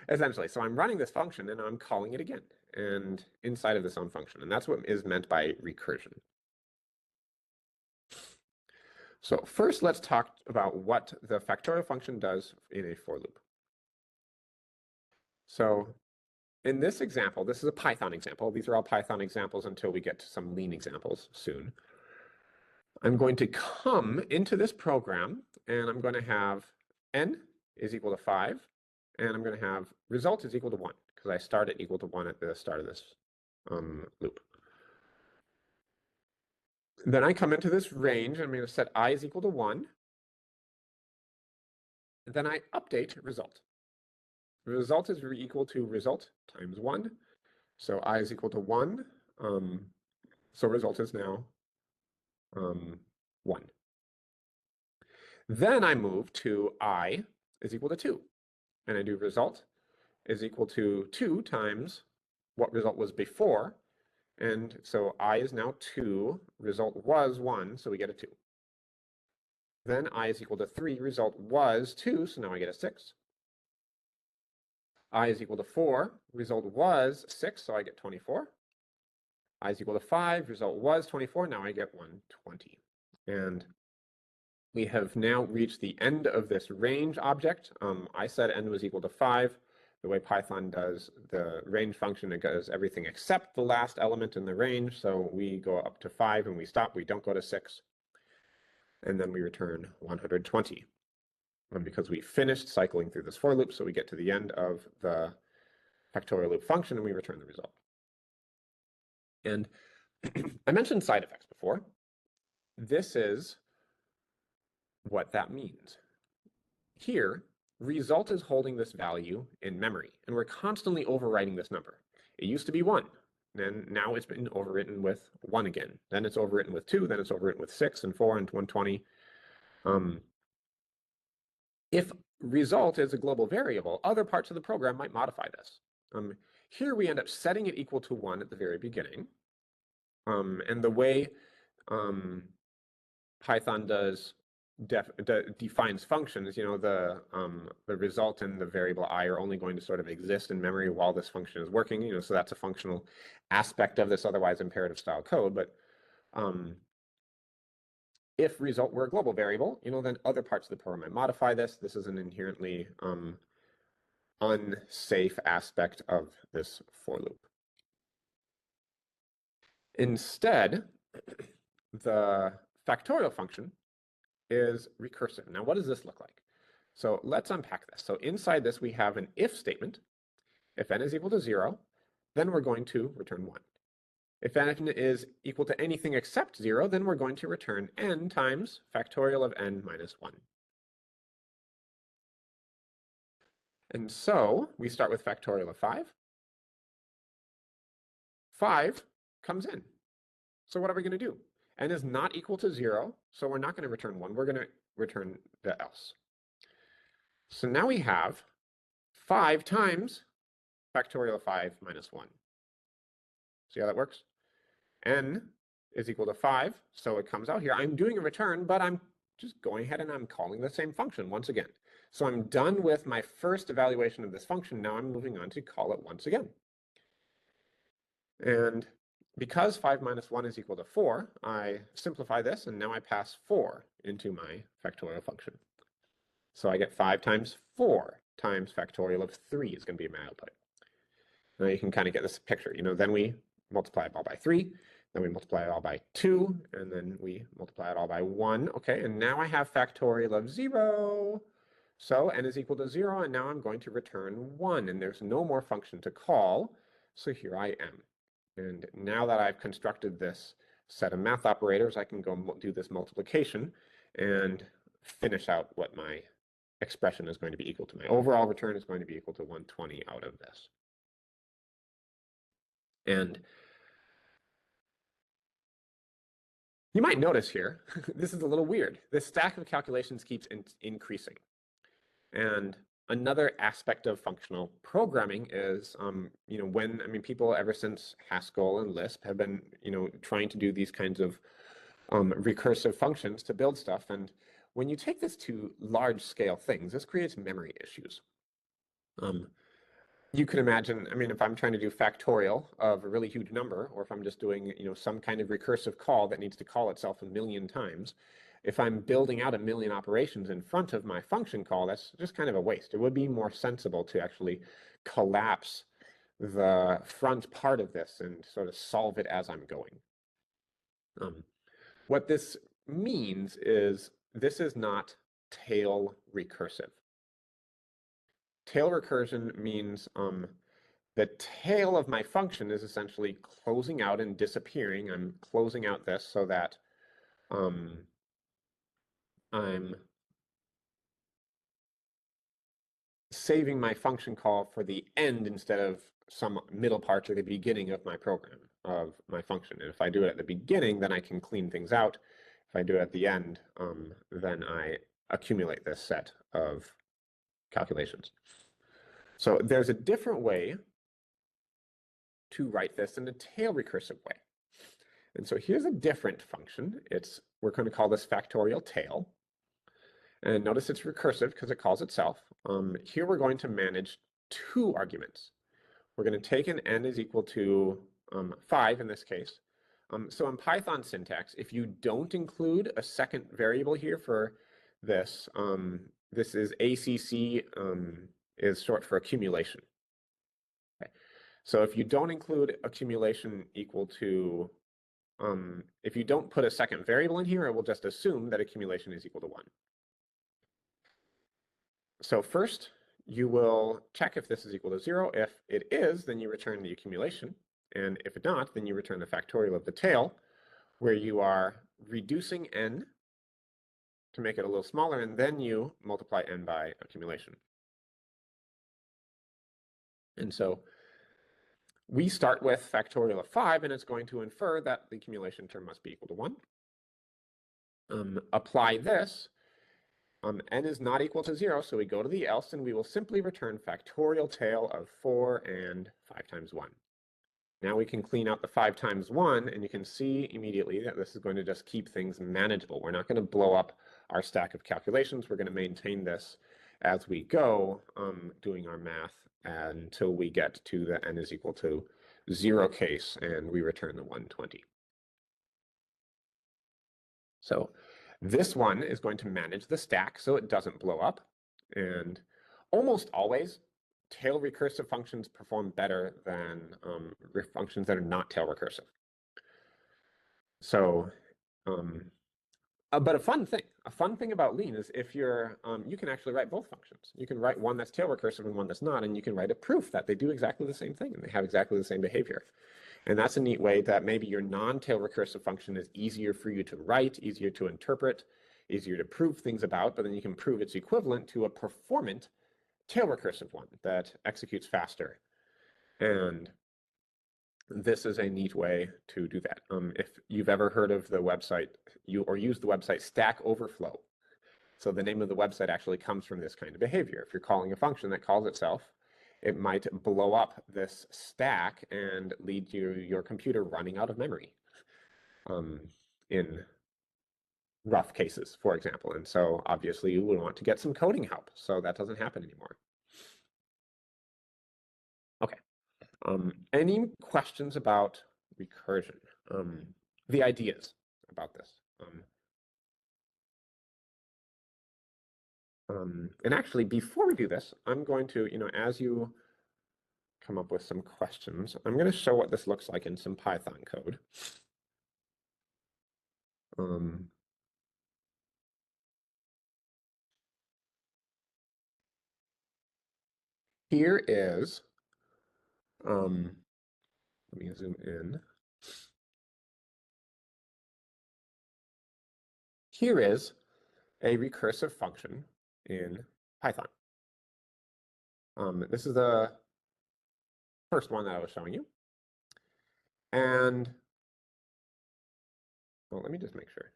essentially. So I'm running this function and I'm calling it again and inside of this own function. And that's what is meant by recursion. So first, let's talk about what the factorial function does in a for loop. So in this example, this is a Python example. These are all Python examples until we get to some Lean examples soon. I'm going to come into this program and I'm going to have n is equal to 5, and I'm going to have result is equal to 1 because I start it equal to 1 at the start of this loop. Then I come into this range. I'm going to set I is equal to 1. And then I update result. Result is equal to result times 1. So I is equal to 1. So result is now 1. Then I move to I is equal to 2. And I do result is equal to 2 times what result was before. And so I is now 2, result was 1, so we get a 2. Then I is equal to 3, result was 2, so now I get a 6. I is equal to 4, result was 6, so I get 24. I is equal to 5, result was 24, now I get 120. And we have now reached the end of this range object. I said n was equal to 5. The way Python does the range function, it does everything except the last element in the range. So we go up to 5 and we stop. We don't go to 6. And then we return 120. And because we finished cycling through this for loop, so we get to the end of the factorial loop function and we return the result. And I mentioned side effects before. This is what that means. Here, result is holding this value in memory, and we're constantly overwriting this number. It used to be 1, and now it's been overwritten with 1 again. Then it's overwritten with 2, then it's overwritten with 6 and 4 and 120. If result is a global variable, other parts of the program might modify this. Here we end up setting it equal to 1 at the very beginning. And the way Python defines functions, the result and the variable I are only going to sort of exist in memory while this function is working, so that's a functional aspect of this otherwise imperative style code. But if result were a global variable, then other parts of the program might modify this. This is an inherently unsafe aspect of this for loop. Instead, the factorial function is recursive. Now, what does this look like? So let's unpack this. So inside this, we have an if statement. If n is equal to 0, then we're going to return 1. If n is equal to anything except 0, then we're going to return n times factorial of n minus 1. And so we start with factorial of 5. 5 comes in. So what are we going to do? N is not equal to 0, so we're not going to return 1. We're going to return the else. So now we have 5 times factorial of 5 minus 1. See how that works? N is equal to 5, so it comes out here. I'm doing a return, but I'm just going ahead and I'm calling the same function once again. So I'm done with my first evaluation of this function. Now I'm moving on to call it once again. And because 5 minus 1 is equal to 4, I simplify this, and now I pass 4 into my factorial function. So I get 5 times 4 times factorial of 3 is going to be my output. Now you can kind of get this picture. Then we multiply it all by 3, then we multiply it all by 2, and then we multiply it all by 1. Okay, and now I have factorial of 0. So n is equal to 0, and now I'm going to return 1, and there's no more function to call. So here I am. And now that I've constructed this set of math operators, I can go do this multiplication and finish out what my expression is going to be equal to. My overall return is going to be equal to 120 out of this. And you might notice here, this is a little weird. This stack of calculations keeps increasing. And another aspect of functional programming is, people ever since Haskell and Lisp have been, trying to do these kinds of recursive functions to build stuff. And when you take this to large scale things, this creates memory issues. You can imagine, if I'm trying to do factorial of a really huge number, or if I'm just doing, some kind of recursive call that needs to call itself a million times, if I'm building out a million operations in front of my function call, that's just kind of a waste. It would be more sensible to actually collapse the front part of this and sort of solve it as I'm going. What this means is this is not tail recursive. Tail recursion means the tail of my function is essentially closing out and disappearing. I'm closing out this so that I'm saving my function call for the end instead of some middle part or the beginning of my program, of my function. And if I do it at the beginning, then I can clean things out. If I do it at the end, then I accumulate this set of calculations. So there's a different way to write this in a tail recursive way. And so here's a different function. We're going to call this factorial tail. And notice it's recursive because it calls itself. Here we're going to manage 2 arguments. We're going to take an n is equal to 5 in this case. So in Python syntax, if you don't include a second variable here for this, this is ACC is short for accumulation. Okay. So if you don't include accumulation equal to, if you don't put a second variable in here, it will just assume that accumulation is equal to 1. So first, you will check if this is equal to 0. If it is, then you return the accumulation. And if it's not, then you return the factorial of the tail, where you are reducing n to make it a little smaller, and then you multiply n by accumulation. And so we start with factorial of 5, and it's going to infer that the accumulation term must be equal to 1. Apply this. N is not equal to 0, so we go to the else, and we will simply return factorial tail of 4 and 5 times 1. Now we can clean out the 5 times 1, and you can see immediately that this is going to just keep things manageable. We're not going to blow up our stack of calculations. We're going to maintain this as we go, doing our math until we get to the n is equal to 0 case, and we return the 120. So this one is going to manage the stack so it doesn't blow up. And almost always, tail recursive functions perform better than functions that are not tail recursive. So, but a fun thing about lean is if you're, you can actually write both functions. You can write one that's tail recursive and one that's not, and you can write a proof that they do exactly the same thing and they have exactly the same behavior. And that's a neat way that maybe your non-tail recursive function is easier for you to write, easier to interpret, easier to prove things about, but then you can prove it's equivalent to a performant tail recursive one that executes faster. And this is a neat way to do that. If you've ever heard of the website, or used the website Stack Overflow. So the name of the website actually comes from this kind of behavior. If you're calling a function that calls itself, it might blow up this stack and lead to your computer running out of memory in rough cases, for example. And so obviously you would want to get some coding help so that doesn't happen anymore. Okay. Any questions about recursion? The ideas about this? And actually, before we do this, I'm going to, as you come up with some questions, I'm going to show what this looks like in some Python code. Here is, let me zoom in. Here is a recursive function in Python. This is the first one that I was showing you. And, well, let me just make sure.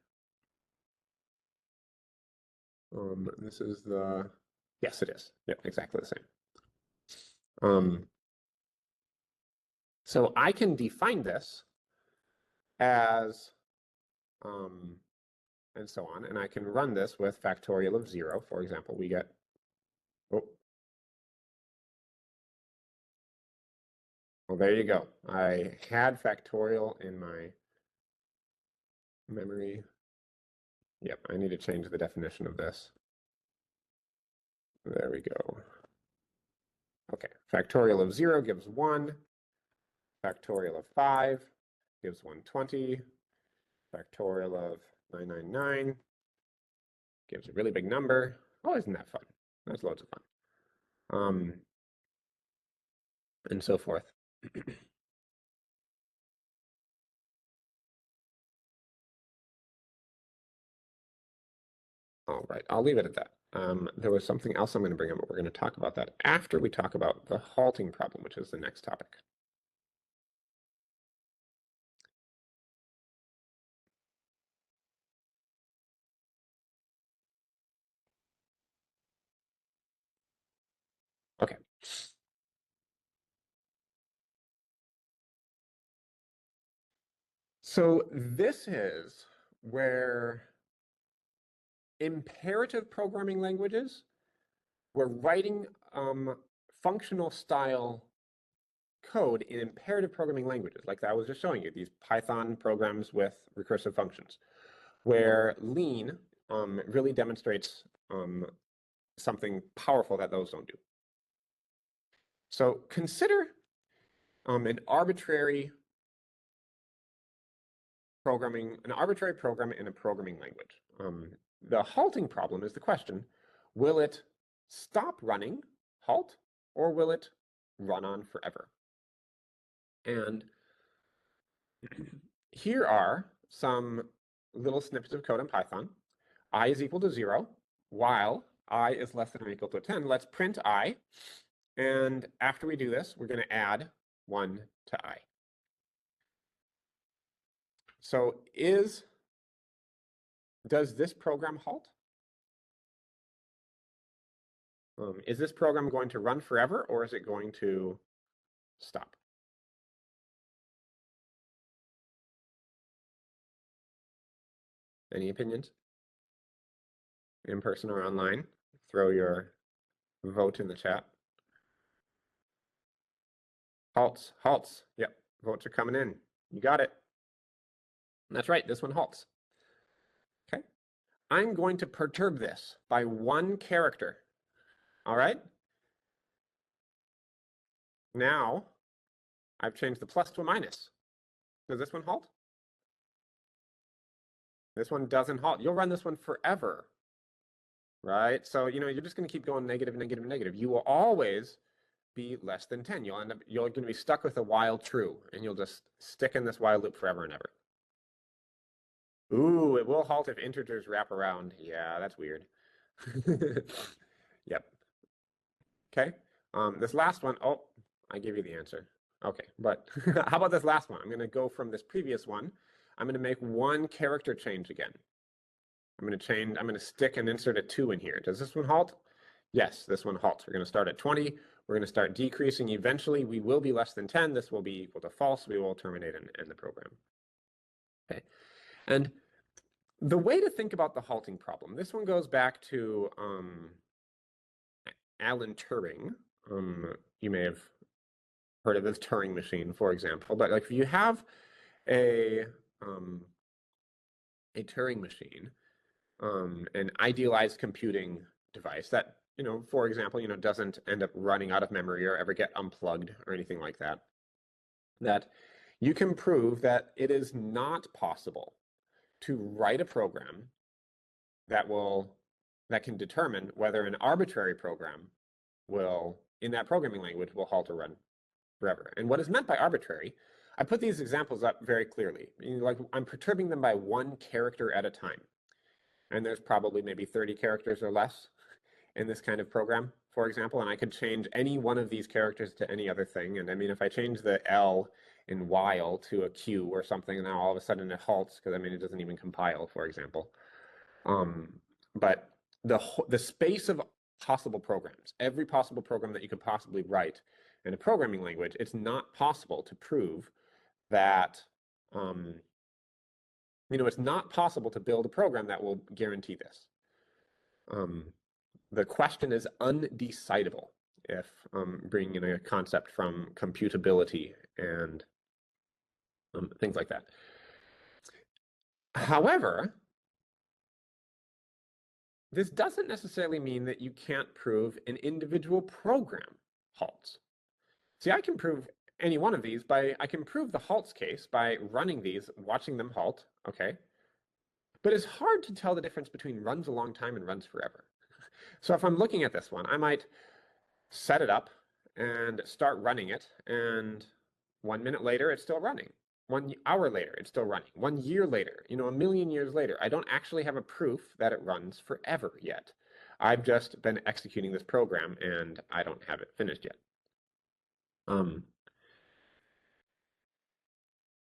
This is the, yes, it is. Yep, exactly the same. So I can define this as, and so on, and I can run this with factorial of 0. For example, we get, oh, well, there you go. I had factorial in my memory. Yep, I need to change the definition of this. There we go. Okay, factorial of 0 gives 1. Factorial of 5 gives 120. Factorial of 999 gives a really big number. Oh, isn't that fun? That's loads of fun. And so forth. All right, I'll leave it at that. There was something else I'm going to bring up, but we're going to talk about that after we talk about the halting problem, which is the next topic. Okay. So this is where imperative programming languages, we're writing functional style code in imperative programming languages, like I was just showing you, these Python programs with recursive functions, where lean really demonstrates something powerful that those don't do. So consider an arbitrary program in a programming language. The halting problem is the question: will it stop running, halt, or will it run on forever? And here are some little snippets of code in Python. I is equal to 0, while I is less than or equal to 10. Let's print I. And after we do this, we're going to add 1 to I. So does this program halt? Is this program going to run forever, or is it going to stop? Any opinions? In person or online? Throw your vote in the chat. Halts, halts. Yep, votes are coming in. You got it. That's right, this one halts. Okay. I'm going to perturb this by 1 character. All right? Now, I've changed the plus to a minus. Does this one halt? This one doesn't halt. You'll run this one forever, right? So, you're just going to keep going negative, negative, negative. You will always be less than 10. You're going to be stuck with a while true, and you'll just stick in this while loop forever and ever. Ooh, it will halt if integers wrap around. Yeah, that's weird. Yep. Okay. This last one, oh, I gave you the answer. Okay, but how about this last one? I'm going to go from this previous one. I'm going to make 1 character change again. I'm going to stick and insert a 2 in here. Does this one halt? Yes, this one halts. We're going to start at 20. We're going to start decreasing. Eventually, we will be less than 10. This will be equal to false. We will terminate and end the program. Okay. And the way to think about the halting problem, this one goes back to Alan Turing. You may have heard of this Turing machine, for example. But like if you have a Turing machine, an idealized computing device that, for example, doesn't end up running out of memory or ever get unplugged or anything like that, that you can prove that it is not possible to write a program that can determine whether an arbitrary program in that programming language, will halt or run forever. And what is meant by arbitrary, I put these examples up very clearly. Like I'm perturbing them by 1 character at a time. And there's probably maybe 30 characters or less in this kind of program, for example, and I could change any one of these characters to any other thing. And I mean, if I change the L in while to a Q or something, now all of a sudden it halts because it doesn't even compile, for example. But the space of possible programs, every possible program that you could possibly write in a programming language, it's not possible to prove that, it's not possible to build a program that will guarantee this. The question is undecidable if bringing in a concept from computability and things like that. However, this doesn't necessarily mean that you can't prove an individual program halts. See, I can prove any one of these I can prove the halts case by running these, watching them halt, okay? But it's hard to tell the difference between runs a long time and runs forever. So if I'm looking at this one, I might set it up and start running it, and 1 minute later, it's still running. 1 hour later, it's still running. 1 year later, a million years later, I don't actually have a proof that it runs forever yet. I've just been executing this program and I don't have it finished yet.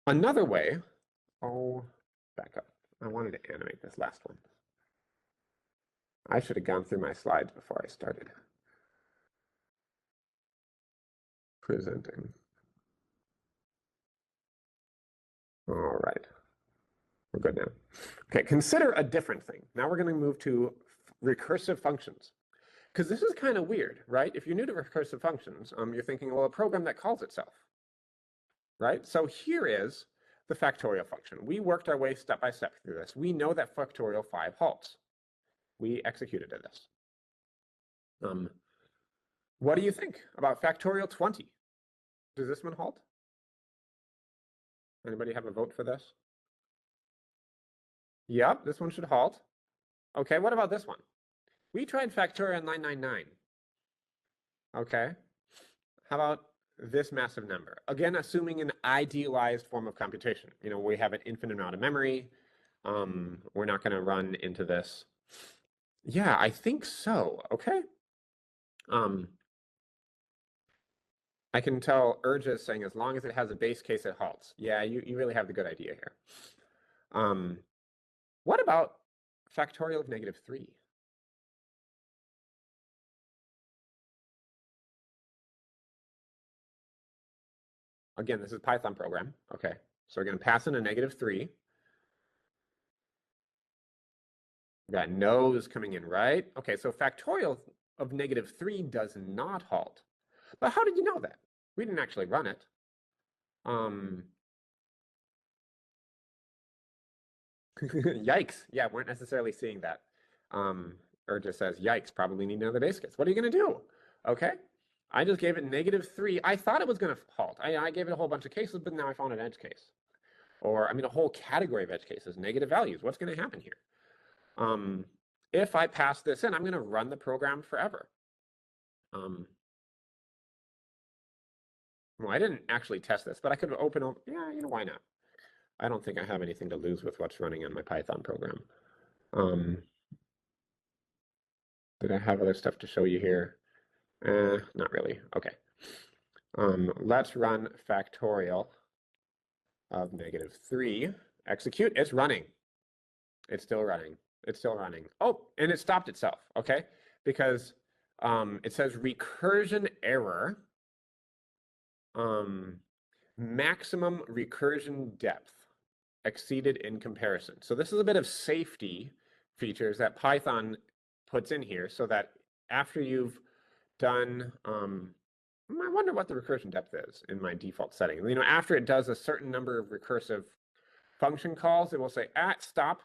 Another way, back up. I wanted to animate this last one. I should have gone through my slides before I started presenting. All right. We're good now. Okay, consider a different thing. Now we're going to move to recursive functions. Because this is kind of weird, right? If you're new to recursive functions, you're thinking, well, a program that calls itself, right? So here is the factorial function. We worked our way step by step through this. We know that factorial 5 halts. We executed this. What do you think about factorial 20? Does this one halt? Anybody have a vote for this? Yep, this one should halt. Okay, what about this one? We tried factorial 999. Okay. How about this massive number? Again, assuming an idealized form of computation. We have an infinite amount of memory. We're not going to run into this. Yeah, I think so. Okay. I can tell Urja is saying as long as it has a base case, it halts. Yeah, you really have the good idea here. Um, what about factorial of -3? Again, this is Python program. Okay, so we're going to pass in a -3. We got no's coming in, right? Okay, so factorial of -3 does not halt. But how did you know that? We didn't actually run it. Um, Yikes. Yeah, weren't necessarily seeing that. Um, Urja says, yikes, probably need another base case. What are you going to do? Okay. I just gave it -3. I thought it was going to halt. I gave it a whole bunch of cases, but now I found an edge case. Or, I mean, a whole category of edge cases, negative values. What's going to happen here? If I pass this in, I'm going to run the program forever. Well, I didn't actually test this, but I could open up. Yeah, why not? I don't think I have anything to lose with what's running in my Python program. Um, did I have other stuff to show you here? Not really. Okay. Let's run factorial of -3. Execute. It's running. It's still running. It's still running. Oh, and it stopped itself. Okay, because it says recursion error. Maximum recursion depth exceeded in comparison. So this is a bit of safety features that Python puts in here so that after you've done, I wonder what the recursion depth is in my default setting. After it does a certain number of recursive function calls, it will say, stop.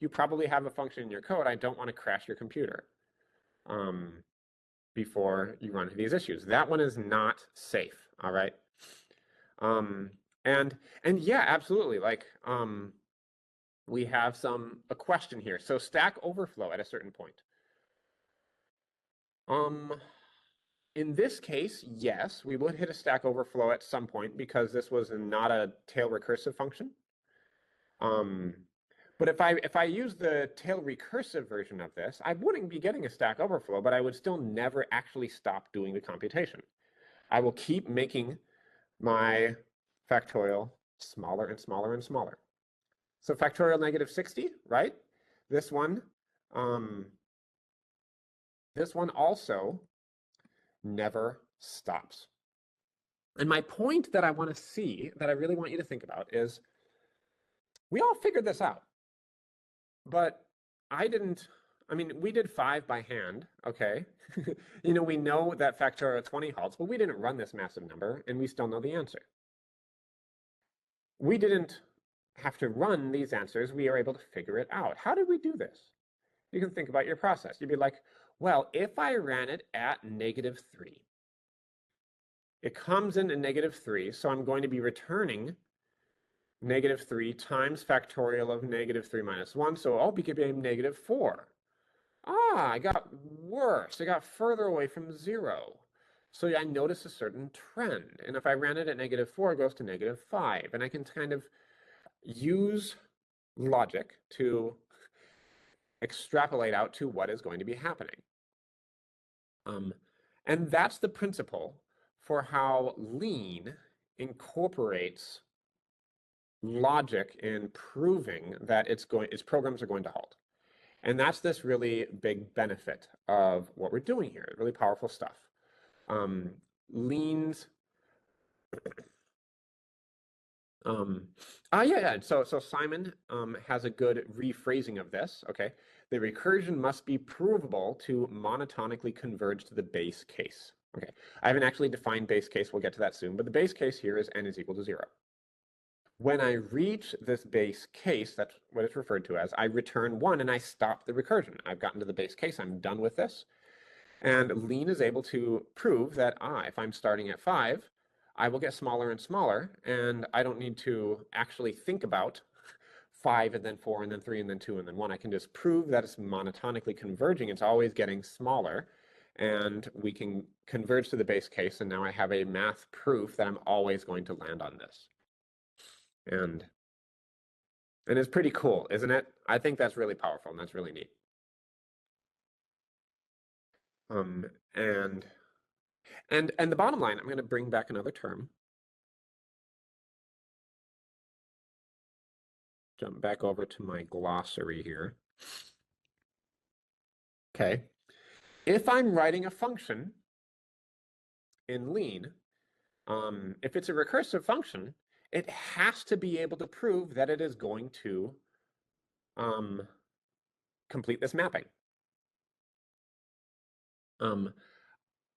You probably have a function in your code. I don't want to crash your computer before you run into these issues. That one is not safe, all right? And yeah, absolutely. Like, we have a question here. So Stack Overflow at a certain point. In this case, yes, we would hit a Stack Overflow at some point because this was not a tail recursive function. But if I use the tail recursive version of this, I wouldn't be getting a Stack Overflow, but I would still never actually stop doing the computation. I will keep making my factorial smaller and smaller and smaller. So factorial -60, right? This one, um, this one also never stops. And my point that I want to see, that I really want you to think about is, we all figured this out, but I didn't. I mean, we did 5 by hand, okay? We know that factorial 20 halts, but we didn't run this massive number, and we still know the answer. We didn't have to run these answers. We are able to figure it out. How did we do this? You can think about your process. You'd be like, well, if I ran it at -3, it comes in at -3, so I'm going to be returning -3 times factorial of -3 minus 1, so I'll be getting -4. I got worse. I got further away from 0. So I notice a certain trend. And if I ran it at -4, it goes to -5. And I can kind of use logic to extrapolate out to what is going to be happening. And that's the principle for how Lean incorporates logic in proving that its programs are going to halt. And that's this really big benefit of what we're doing here. Really powerful stuff. Lean's yeah. So Simon has a good rephrasing of this. Okay, the recursion must be provable to monotonically converge to the base case. Okay, I haven't actually defined base case. We'll get to that soon. But the base case here is n is equal to 0. When I reach this base case, that's what it's referred to as, I return 1 and I stop the recursion. I've gotten to the base case. I'm done with this. And Lean is able to prove that if I'm starting at 5, I will get smaller and smaller, and I don't need to actually think about 5 and then 4 and then 3 and then 2 and then 1. I can just prove that it's monotonically converging. It's always getting smaller, and we can converge to the base case, and now I have a math proof that I'm always going to land on this. And it's pretty cool, isn't it? I think that's really powerful, and that's really neat. And And the bottom line, I'm going to bring back another term. Jump back over to my glossary here. Okay. If I'm writing a function in Lean, if it's a recursive function, it has to be able to prove that it is going to complete this mapping.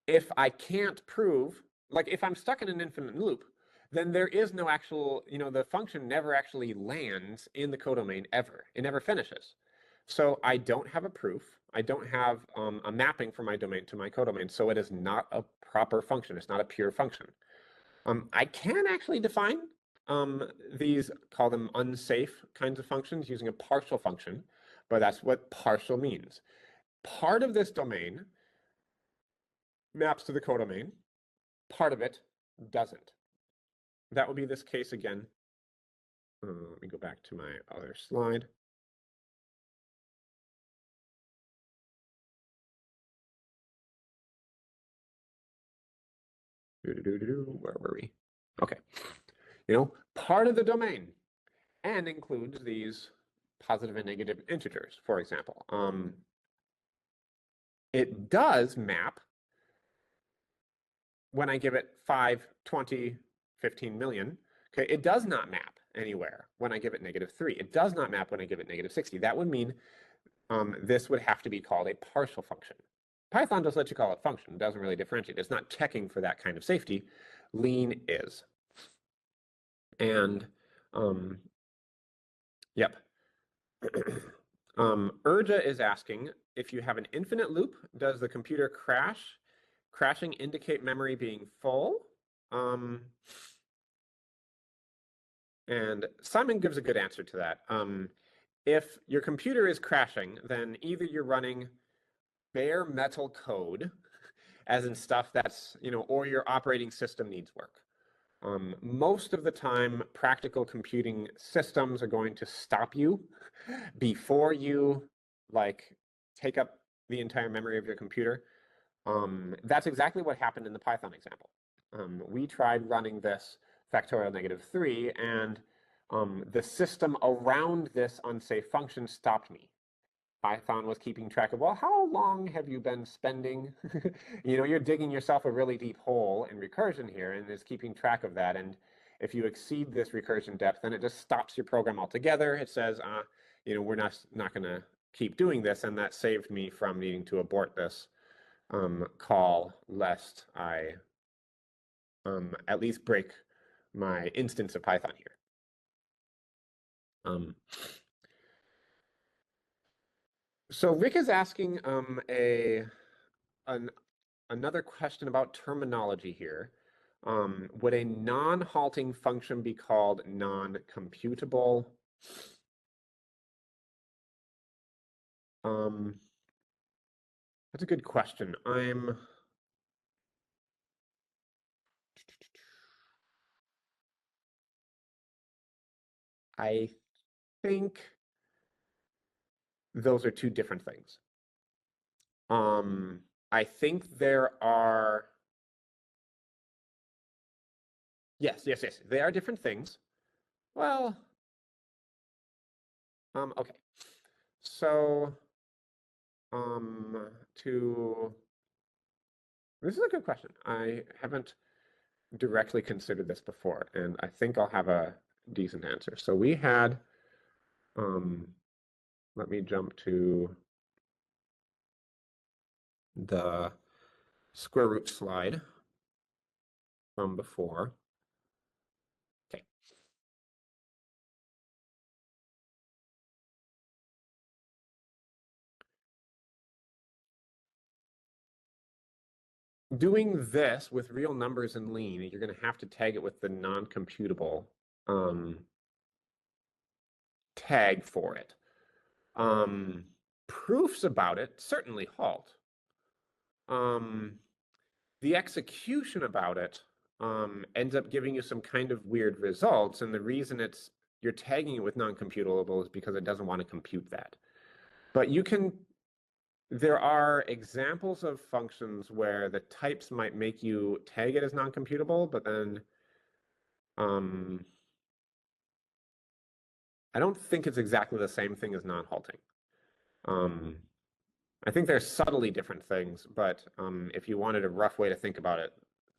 If I can't prove, like if I'm stuck in an infinite loop, then there is no actual, the function never actually lands in the codomain ever. It never finishes. So I don't have a proof. I don't have a mapping from my domain to my codomain. So it is not a proper function. It's not a pure function. I can actually define these, call them unsafe kinds of functions using a partial function, but that's what partial means. Part of this domain maps to the codomain, part of it doesn't. That would be this case again. Let me go back to my other slide. Where were we? Okay. Part of the domain and includes these positive and negative integers, for example. It does map when I give it 5, 20, 15 million. Okay, it does not map anywhere when I give it -3. It does not map when I give it -60. That would mean this would have to be called a partial function. Python just lets you call it function. It doesn't really differentiate. It's not checking for that kind of safety. Lean is. And yep. Urja is asking, if you have an infinite loop, does the computer crash? Crashing indicate memory being full? And Simon gives a good answer to that. If your computer is crashing, then either you're running bare metal code, as in stuff that's, or your operating system needs work. Most of the time, practical computing systems are going to stop you before you take up the entire memory of your computer. That's exactly what happened in the Python example. We tried running this factorial -3, and the system around this unsafe function stopped me. Python was keeping track of, well, how long have you been spending? You're digging yourself a really deep hole in recursion here, and is keeping track of that. And if you exceed this recursion depth, then it just stops your program altogether. It says, we're not going to keep doing this, and that saved me from needing to abort this call, lest I at least break my instance of Python here. So Rick is asking another question about terminology here. Would a non-halting function be called non-computable? That's a good question. I think those are two different things. I think there are, yes, they are different things. Well, okay. So, this is a good question. I haven't directly considered this before, and I think I'll have a decent answer. So we had, let me jump to the square root slide from before. Okay. Doing this with real numbers in Lean, you're going to have to tag it with the non-computable tag for it. Proofs about it certainly halt. The execution about it ends up giving you some kind of weird results, and the reason you're tagging it with non-computable is because it doesn't want to compute that. But you can There are examples of functions where the types might make you tag it as non-computable, but then I don't think it's exactly the same thing as non-halting. Um, I think they're subtly different things, but if you wanted a rough way to think about it,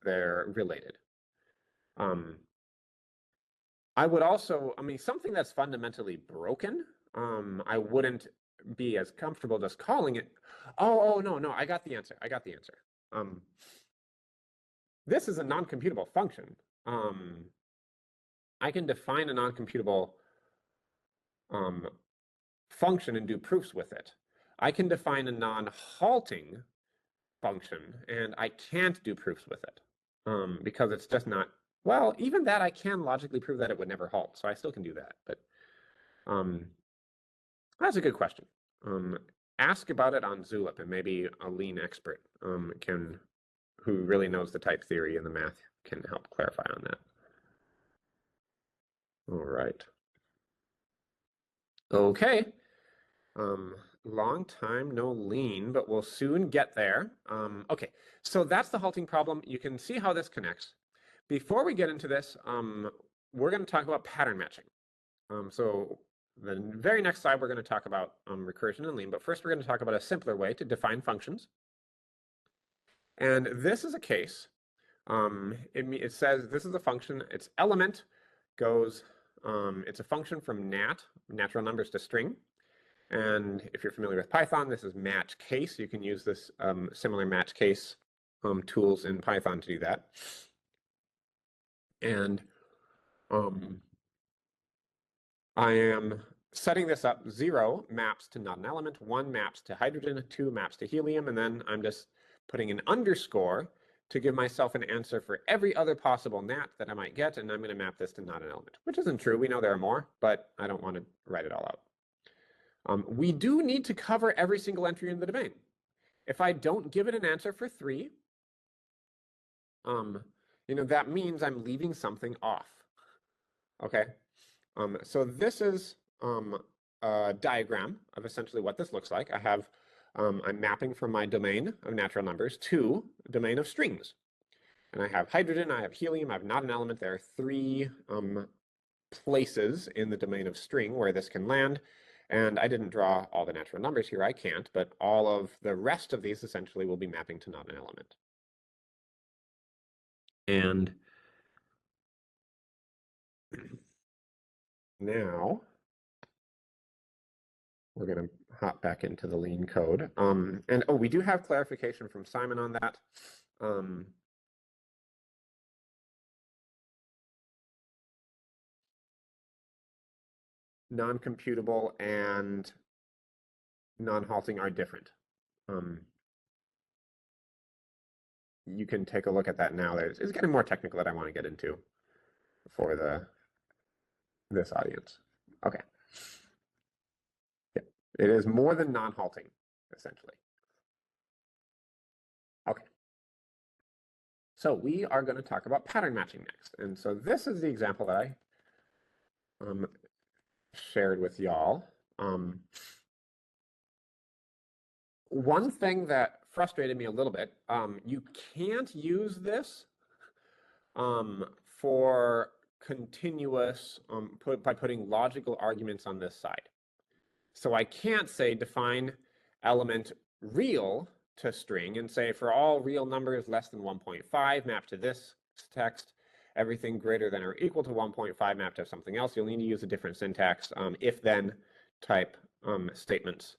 they're related. Um, I would also, I mean, something that's fundamentally broken, I wouldn't be as comfortable just calling it. Oh, no, I got the answer. I got the answer. Um, this is a non-computable function. Um, I can define a non-computable um, function and do proofs with it. I can define a non-halting function, and I can't do proofs with it because it's just not. Well, even that I can logically prove that it would never halt, so I still can do that. But um, that's a good question. Um, ask about it on Zulip, and maybe a lean expert who really knows the type theory and the math, can help clarify on that. All right. Okay. Um, long time no lean, but we'll soon get there. Okay, so that's the halting problem. You can see how this connects. Before we get into this, we're going to talk about pattern matching. So the very next slide, we're going to talk about recursion and lean, but first we're going to talk about a simpler way to define functions. And this is a case. It says this is a function, its element goes, it's a function from natural numbers to string. And if you're familiar with Python, this is match case. You can use this similar match case tools in Python to do that. And I am setting this up. 0 maps to not an element, 1 maps to hydrogen, 2 maps to helium, and then I'm just putting an underscore to give myself an answer for every other possible nat that I might get, and I'm going to map this to not an element, which isn't true. We know there are more, but I don't want to write it all out. We do need to cover every single entry in the domain. If I don't give it an answer for 3, that means I'm leaving something off. Okay, so this is a diagram of essentially what this looks like. I'm mapping from my domain of natural numbers to a domain of strings. And I have hydrogen, I have helium, I have not an element. There are 3 places in the domain of string where this can land. And I didn't draw all the natural numbers here, I can't, but all of the rest of these essentially will be mapping to not an element. And now we're going to hop back into the lean code. And we do have clarification from Simon on that. Non-computable and non-halting are different. You can take a look at that now. It's getting more technical that I want to get into for this audience. Okay. Yeah. It is more than non-halting, essentially. Okay. So we are going to talk about pattern matching next. And so this is the example that I shared with y'all. One thing that frustrated me a little bit, you can't use this for continuous by putting logical arguments on this side. So I can't say define element real to string and say for all real numbers less than 1.5 map to this text, everything greater than or equal to 1.5 map to something else. You'll need to use a different syntax, if then type statements.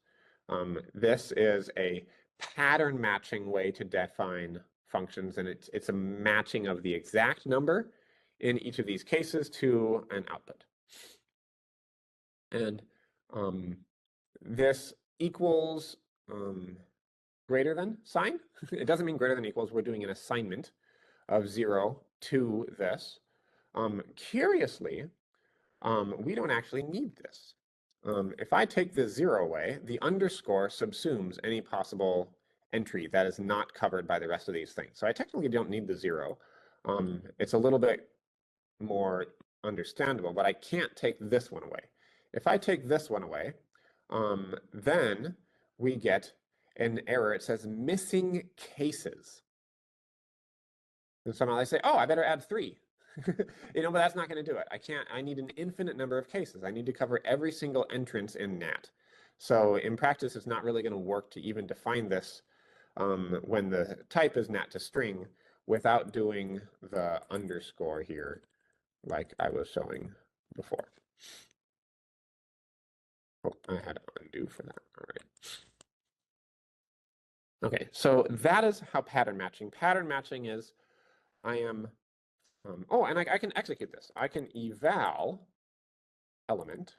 This is a pattern matching way to define functions, and it's a matching of the exact number in each of these cases to an output. And this equals greater than sign. It doesn't mean greater than equals. We're doing an assignment of 0 to this. Curiously, we don't actually need this. If I take the 0 away, the underscore subsumes any possible entry that is not covered by the rest of these things. So I technically don't need the 0. It's a little bit more understandable, but I can't take this one away. If I take this one away, then we get an error. It says missing cases. And somehow they say, oh, I better add 3. But that's not going to do it. I need an infinite number of cases. I need to cover every single entrance in NAT. So in practice, it's not really going to work to even define this when the type is NAT to string without doing the underscore here, like I was showing before. Oh, I had to undo for that. All right. Okay, so that is how pattern matching. Pattern matching is I am, and I can execute this. I can eval element,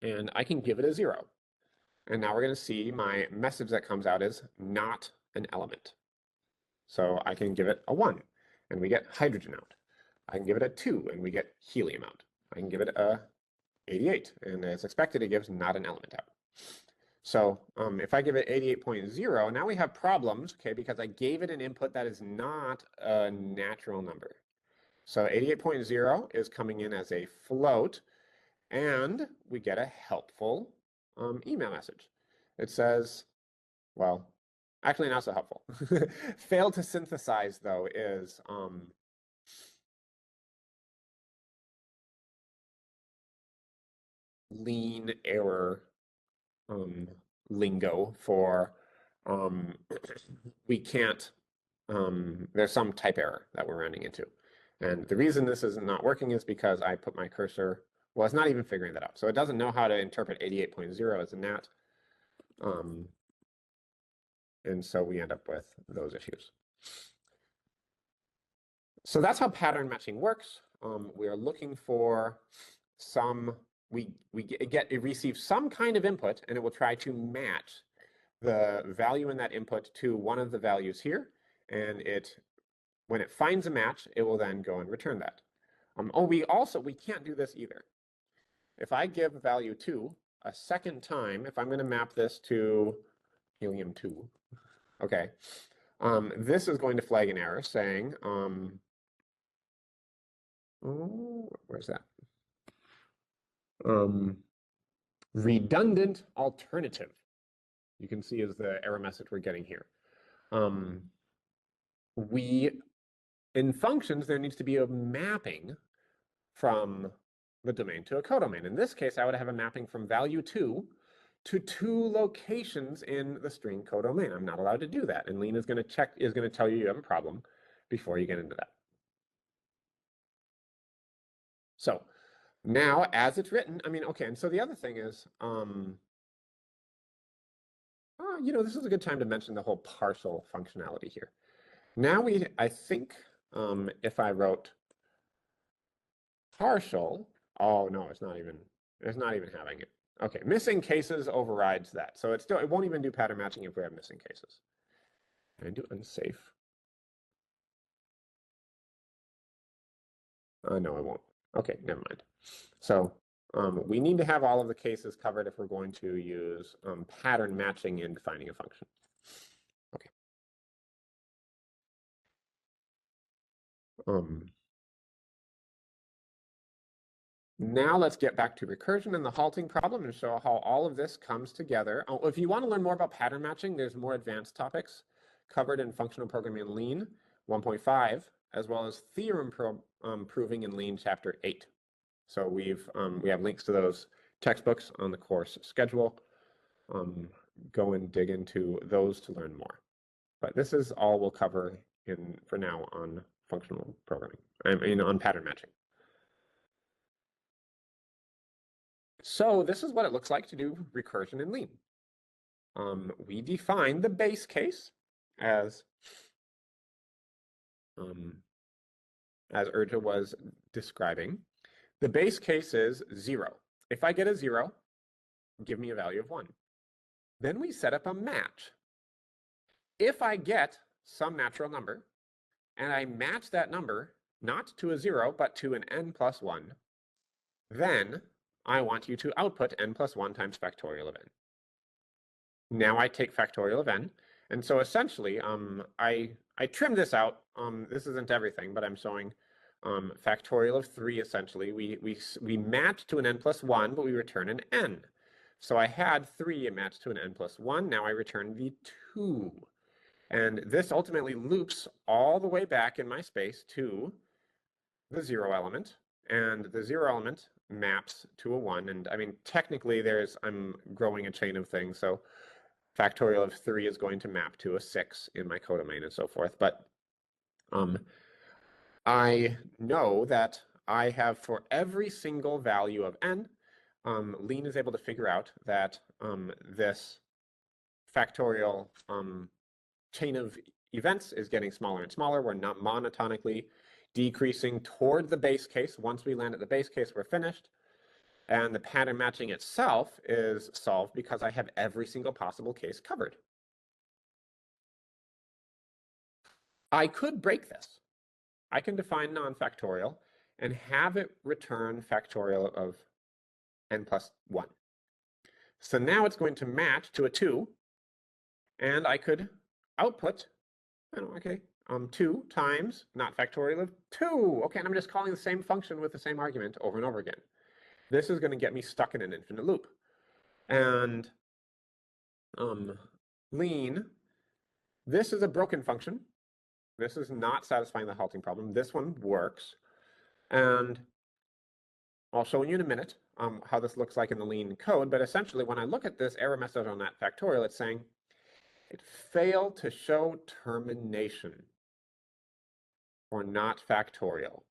and I can give it a 0. And now we're going to see my message that comes out is not an element. So I can give it a 1, and we get hydrogen out. I can give it a 2, and we get helium out. I can give it a 88, and as expected, it gives not an element out. So if I give it 88.0, now we have problems, okay, because I gave it an input that is not a natural number. So 88.0 is coming in as a float, and we get a helpful email message. It says, well, actually not so helpful. Failed to synthesize, though, is lean error lingo for we can't, there's some type error that we're running into. And the reason this is not working is because I put my cursor, well, it's not even figuring that out. So it doesn't know how to interpret 88.0 as a NAT. And so we end up with those issues. So that's how pattern matching works. We are looking for some, we receive some kind of input, and it will try to match the value in that input to one of the values here. And when it finds a match, it will then go and return that. We can't do this either. If I give value 2 a second time, if I'm going to map this to helium 2, okay, this is going to flag an error saying, where's that? Redundant alternative. You can see is the error message we're getting here. In functions, there needs to be a mapping from the domain to a codomain. In this case, I would have a mapping from value 2 to 2 locations in the string codomain. I'm not allowed to do that, and Lean is going to tell you have a problem before you get into that. So now, as it's written, okay, and so the other thing is, this is a good time to mention the whole partial functionality here. Now I think if I wrote partial, oh no, it's not even having it. Okay, missing cases overrides that. So it won't even do pattern matching if we have missing cases. And do unsafe. No, it won't. Okay, never mind. So we need to have all of the cases covered if we're going to use pattern matching in defining a function. Okay. Now let's get back to recursion and the halting problem and show how all of this comes together. Oh, if you want to learn more about pattern matching, there's more advanced topics covered in Functional Programming in Lean 1.5, as well as theorem proving in Lean Chapter 8. So we have links to those textbooks on the course schedule. Go and dig into those to learn more. But this is all we'll cover for now on functional programming, on pattern matching. So this is what it looks like to do recursion in Lean. We define the base case as Urja was describing. The base case is 0. If I get a 0, give me a value of 1. Then we set up a match. If I get some natural number, and I match that number not to a 0, but to an n plus 1, then I want you to output n plus 1 times factorial of n. Now I take factorial of n, and so essentially I trimmed this out. This isn't everything, but I'm showing factorial of 3 essentially. We match to an n plus 1, but we return an n. So I had 3 matched to an n plus 1. Now I return the 2. And this ultimately loops all the way back in my space to the 0 element. And the 0 element maps to a 1. And I mean, technically, I'm growing a chain of things. So factorial of 3 is going to map to a 6 in my codomain and so forth. But I know that I have, for every single value of n, Lean is able to figure out that this factorial chain of events is getting smaller and smaller. We're not monotonically decreasing toward the base case. Once we land at the base case, we're finished. And the pattern matching itself is solved because I have every single possible case covered. I could break this. I can define non-factorial and have it return factorial of n plus 1. So now it's going to match to a 2, and I could output, 2 times not factorial of 2. Okay, and I'm just calling the same function with the same argument over and over again. This is going to get me stuck in an infinite loop. And Lean, this is a broken function. This is not satisfying the halting problem. This one works. And I'll show you in a minute how this looks like in the Lean code. But essentially, when I look at this error message on that factorial, it's saying it failed to show termination or not factorial.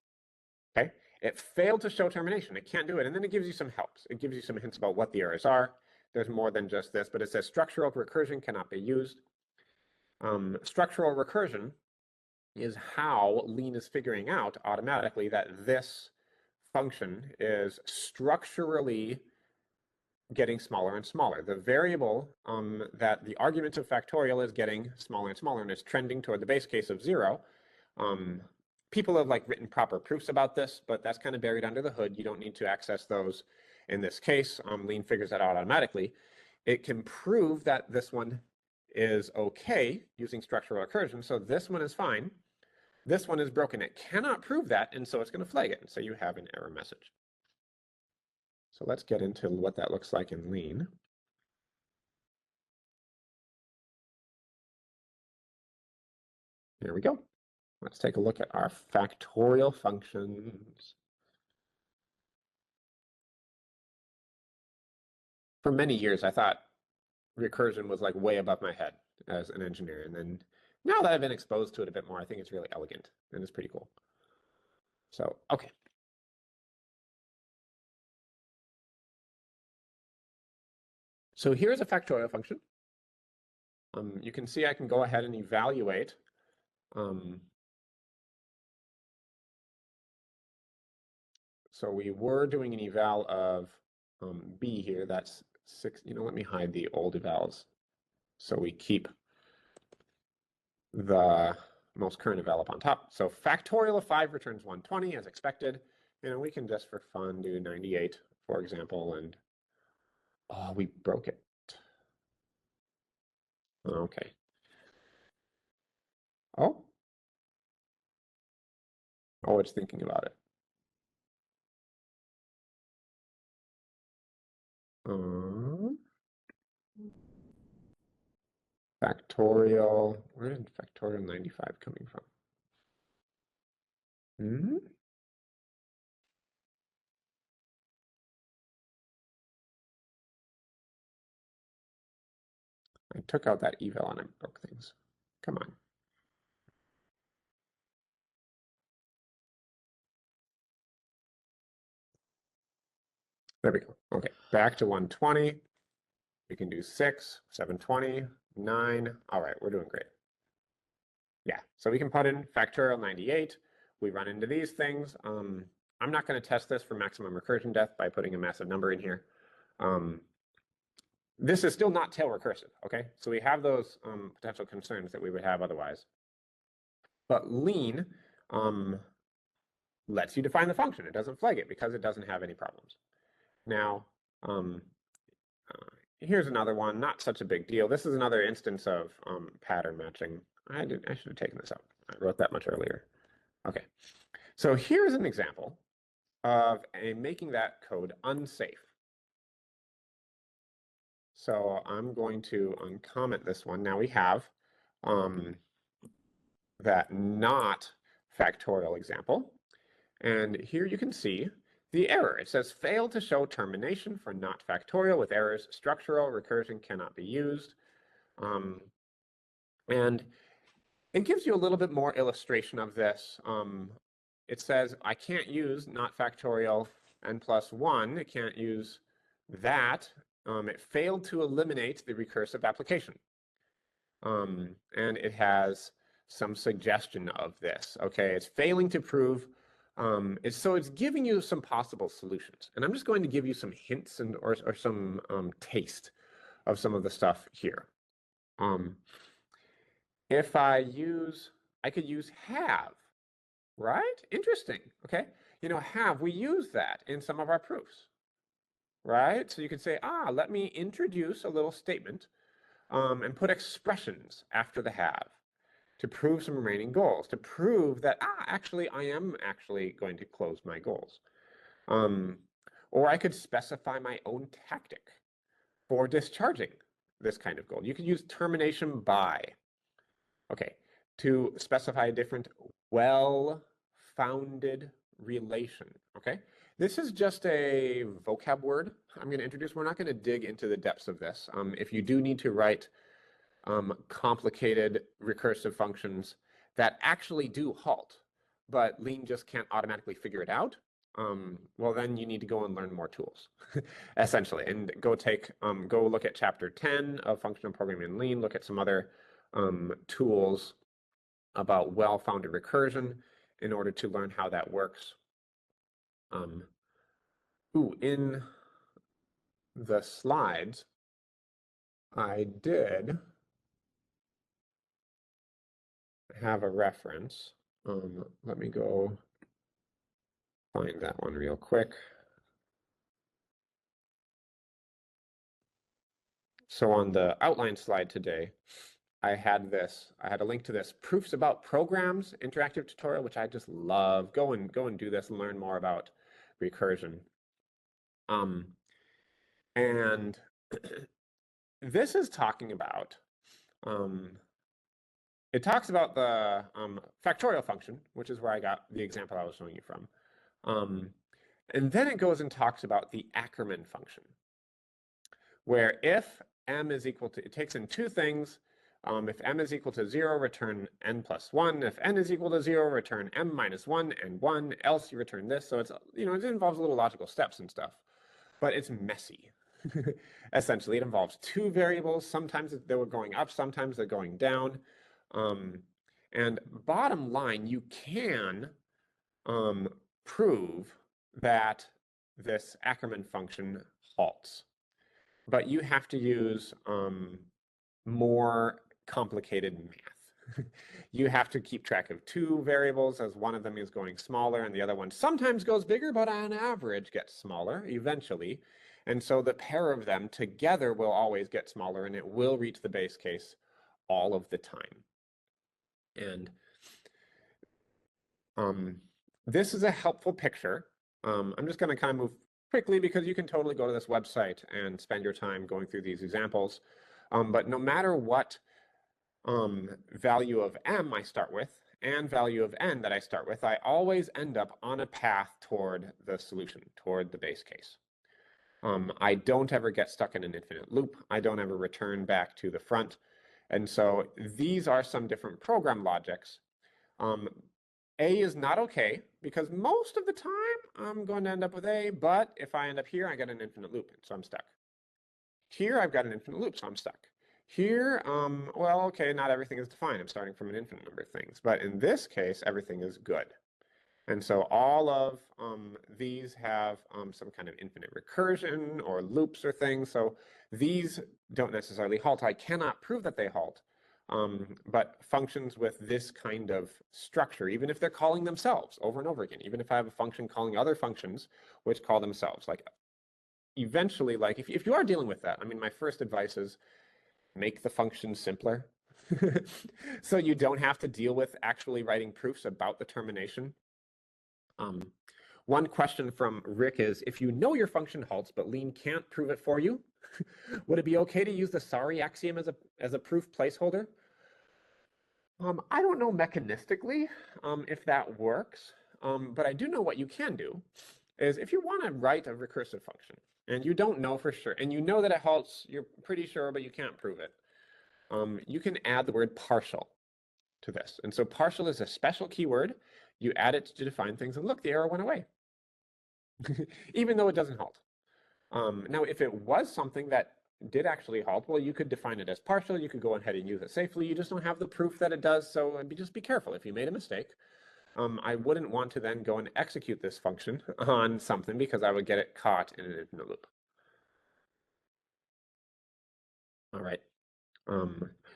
Okay? It failed to show termination. It can't do it. And then it gives you some helps. It gives you some hints about what the errors are. There's more than just this, but it says structural recursion cannot be used. Structural recursion is how Lean is figuring out automatically that this function is structurally getting smaller and smaller. The variable that the argument of factorial is getting smaller and smaller and is trending toward the base case of 0. People have written proper proofs about this, but that's kind of buried under the hood. You don't need to access those in this case. Lean figures that out automatically. It can prove that this one is okay using structural recursion, so this one is fine. This one is broken. It cannot prove that, and so it's going to flag it, and so you have an error message. So let's get into what that looks like in Lean. Here we go. Let's take a look at our factorial functions. For many years, I thought recursion was way above my head as an engineer. And then now that I've been exposed to it a bit more, I think it's really elegant and it's pretty cool. So, okay. So here's a factorial function. You can see I can go ahead and evaluate so we were doing an eval of b here. That's 6. Let me hide the old evals so we keep the most current eval up on top. So factorial of 5 returns 120 as expected. We can just for fun do 98, for example, and oh, we broke it. Okay. Oh, it's thinking about it. Factorial. Where did factorial 95 coming from? I took out that eval and I broke things. Come on. There we go. Okay, back to 120. We can do 6, 720, 9. All right, we're doing great. Yeah, so we can put in factorial 98. We run into these things. I'm not going to test this for maximum recursion depth by putting a massive number in here. This is still not tail recursive, okay? So we have those potential concerns that we would have otherwise. But Lean lets you define the function. It doesn't flag it because it doesn't have any problems. Now, here's another one, not such a big deal. This is another instance of pattern matching. I should have taken this out. I wrote that much earlier. Okay, so here's an example of making that code unsafe. So I'm going to uncomment this one. Now we have that not factorial example. And here you can see the error. It says fail to show termination for not factorial with errors. Structural recursion cannot be used. And it gives you a little bit more illustration of this. It says I can't use not factorial n+1. It can't use that. It failed to eliminate the recursive application. And it has some suggestion of this. Okay, it's failing to prove. So it's giving you some possible solutions. And I'm just going to give you some hints or some taste of some of the stuff here. If I could use have, right? Interesting, okay? You know, have, we use that in some of our proofs, right? So you could say, let me introduce a little statement and put expressions after the have to prove some remaining goals, to prove that, actually, I am actually going to close my goals. Or I could specify my own tactic for discharging this kind of goal. You could use termination by, okay, to specify a different well-founded relation, okay? This is just a vocab word I'm going to introduce. We're not going to dig into the depths of this. If you do need to write complicated recursive functions that actually do halt, but Lean just can't automatically figure it out, well, then you need to go and learn more tools, essentially, and go look at chapter 10 of functional programming in Lean, look at some other tools about well-founded recursion in order to learn how that works. In the slides, I did have a reference. Let me go find that one real quick. So on the outline slide today, I had a link to this Proofs About Programs interactive tutorial, which I just love. Go and do this and learn more about recursion. And this is talking about, it talks about the factorial function, which is where I got the example I was showing you from. And then it goes and talks about the Ackermann function, where if m is equal to, it takes in two things. If m is equal to 0, return n+1. If n is equal to 0, return m-1 and 1, else you return this. So it's, it involves little logical steps and stuff, but it's messy. Essentially, it involves two variables. Sometimes they're going up, sometimes they're going down. And bottom line, you can prove that this Ackermann function halts, but you have to use more complicated math. You have to keep track of two variables, as one of them is going smaller and the other one sometimes goes bigger, but on average gets smaller eventually. And so the pair of them together will always get smaller, and it will reach the base case all of the time. And this is a helpful picture. I'm just going to kind of move quickly because you can totally go to this website and spend your time going through these examples. But no matter what value of m I start with and value of n that I start with, I always end up on a path toward the solution, toward the base case. I don't ever get stuck in an infinite loop. I don't ever return back to the front. And so these are some different program logics. A is not okay, because most of the time I'm going to end up with A, but if I end up here, I get an infinite loop, so I'm stuck. Here I've got an infinite loop, so I'm stuck. Here, well, okay, not everything is defined. I'm starting from an infinite number of things, but in this case, everything is good. And so all of these have some kind of infinite recursion or loops or things. So these don't necessarily halt. I cannot prove that they halt. But functions with this kind of structure, even if they're calling themselves over and over again, even if I have a function calling other functions which call themselves, like eventually, like if you are dealing with that, I mean, my first advice is make the function simpler. So you don't have to deal with actually writing proofs about the termination. One question from Rick is, if you know your function halts, but lean can't prove it for you, would it be okay to use the sorry axiom as a proof placeholder? I don't know mechanistically if that works, but I do know what you can do is if you want to write a recursive function and you don't know for sure, and you know that it halts, you're pretty sure, but you can't prove it, you can add the word partial to this. And so partial is a special keyword. You add it to define things, and look, the error went away, even though it doesn't halt. Now, if it was something that did actually halt, well, you could define it as partial. You could go ahead and use it safely. You just don't have the proof that it does, so just be careful. If you made a mistake, I wouldn't want to then go and execute this function on something because I would get it caught in an infinite loop. All right.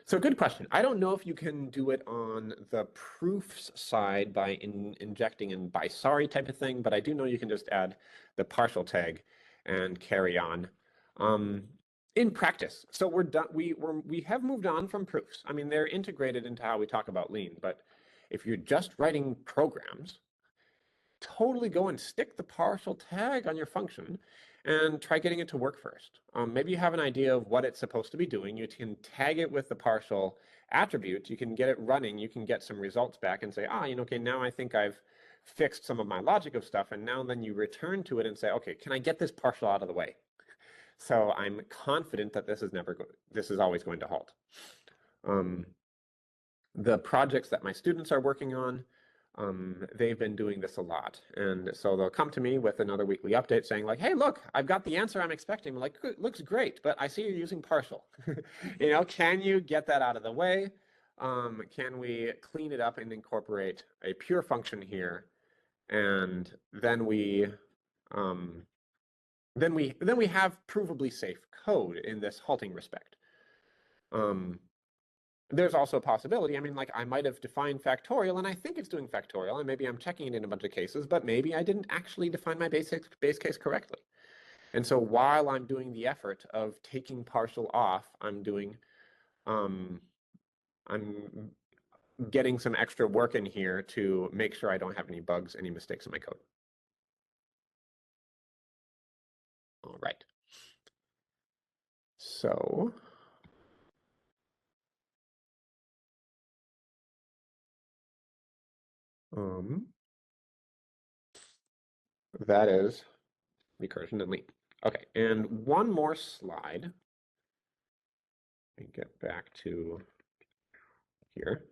So good question. I don't know if you can do it on the proofs side by injecting in by sorry type of thing, but I do know you can just add the partial tag and carry on. In practice, so we're done. We have moved on from proofs. I mean, they're integrated into how we talk about lean, but if you're just writing programs, totally go and stick the partial tag on your function and try getting it to work first. Maybe you have an idea of what it's supposed to be doing. You can tag it with the partial attribute. You can get it running. You can get some results back and say, okay, now I think I've fixed some of my logic of stuff. And now then you return to it and say, okay, can I get this partial out of the way? So I'm confident that this is always going to halt. The projects that my students are working on, they've been doing this a lot. And so they'll come to me with another weekly update saying like, hey, look, I've got the answer I'm expecting. I'm like, looks great, but I see you're using partial. Can you get that out of the way? Can we clean it up and incorporate a pure function here? And then we have provably safe code in this halting respect. There's also a possibility, I might have defined factorial and I think it's doing factorial and maybe I'm checking it in a bunch of cases, but maybe I didn't actually define my base case correctly. And so while I'm doing the effort of taking partial off, I'm getting some extra work in here to make sure I don't have any bugs, any mistakes in my code. All right. So that is recursion and lean. Okay, and one more slide. Let me get back to here.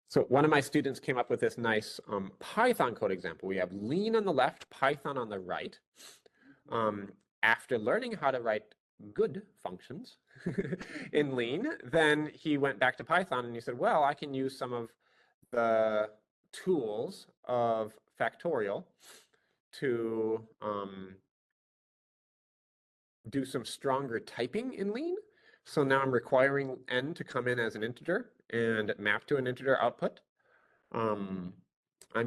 So one of my students came up with this nice Python code example. We have lean on the left, Python on the right. After learning how to write good functions in lean, then he went back to Python and he said, well, I can use some of the tools of factorial to do some stronger typing in lean. So now I'm requiring n to come in as an integer and map to an integer output. I'm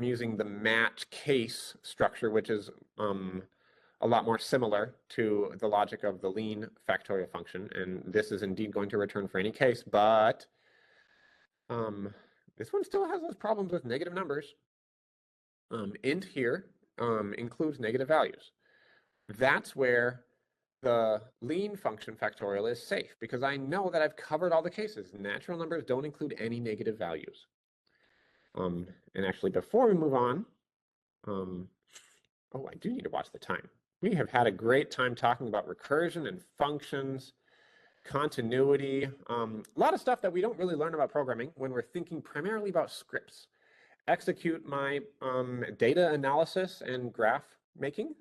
using the match case structure, which is a lot more similar to the logic of the lean factorial function. And this is indeed going to return for any case, but this one still has those problems with negative numbers. Int here includes negative values. That's where the lean function factorial is safe because I know that I've covered all the cases. Natural numbers don't include any negative values. And actually, before we move on, I do need to watch the time. We have had a great time talking about recursion and functions, continuity, a lot of stuff that we don't really learn about programming when we're thinking primarily about scripts. Execute my data analysis and graph making,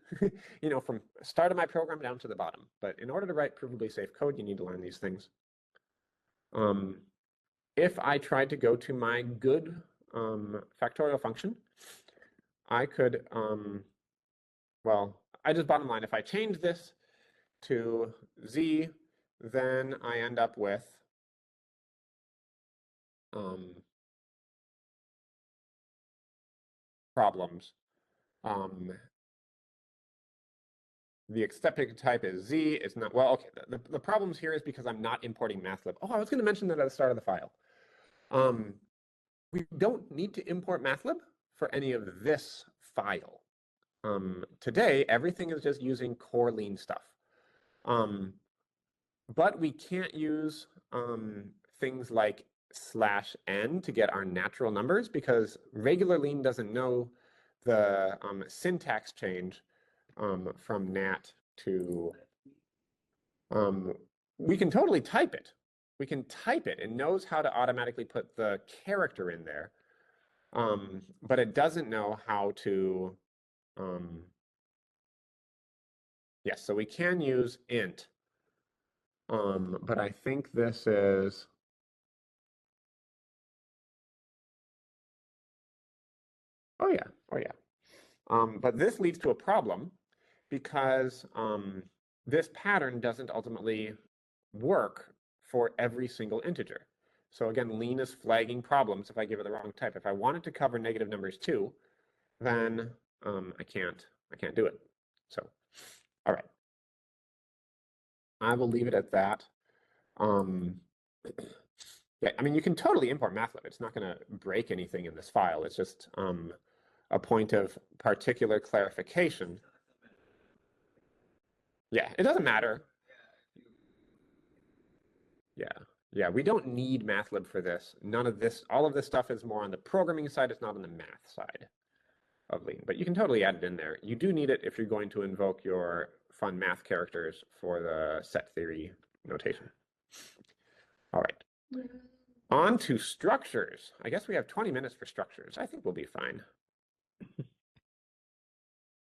from start of my program down to the bottom. But in order to write provably safe code, you need to learn these things. If I tried to go to my good factorial function, I could, I just bottom line, if I change this to z, then I end up with problems. The accepted type is z. It's not, okay. The problems here is because I'm not importing mathlib. Oh, I was going to mention that at the start of the file. we don't need to import mathlib for any of this file. Today, everything is just using core lean stuff. But we can't use things like /n to get our natural numbers because regular lean doesn't know the syntax change from nat to, we can totally type it. We can type it. It knows how to automatically put the character in there, but it doesn't know how to, yes, so we can use int, but I think this is, oh yeah. But this leads to a problem because this pattern doesn't ultimately work for every single integer. So again, lean is flagging problems if I give it the wrong type. If I want it to cover negative numbers too, then I can't do it. So, all right. I will leave it at that. Yeah, I mean, you can totally import mathlib. It's not going to break anything in this file. It's just a point of particular clarification. Yeah, it doesn't matter. Yeah, we don't need mathlib for this. None of this, all of this stuff is more on the programming side. It's not on the math side of lean, but you can totally add it in there. You do need it if you're going to invoke your fun math characters for the set theory notation. All right. On to structures. I guess we have 20 minutes for structures. I think we'll be fine.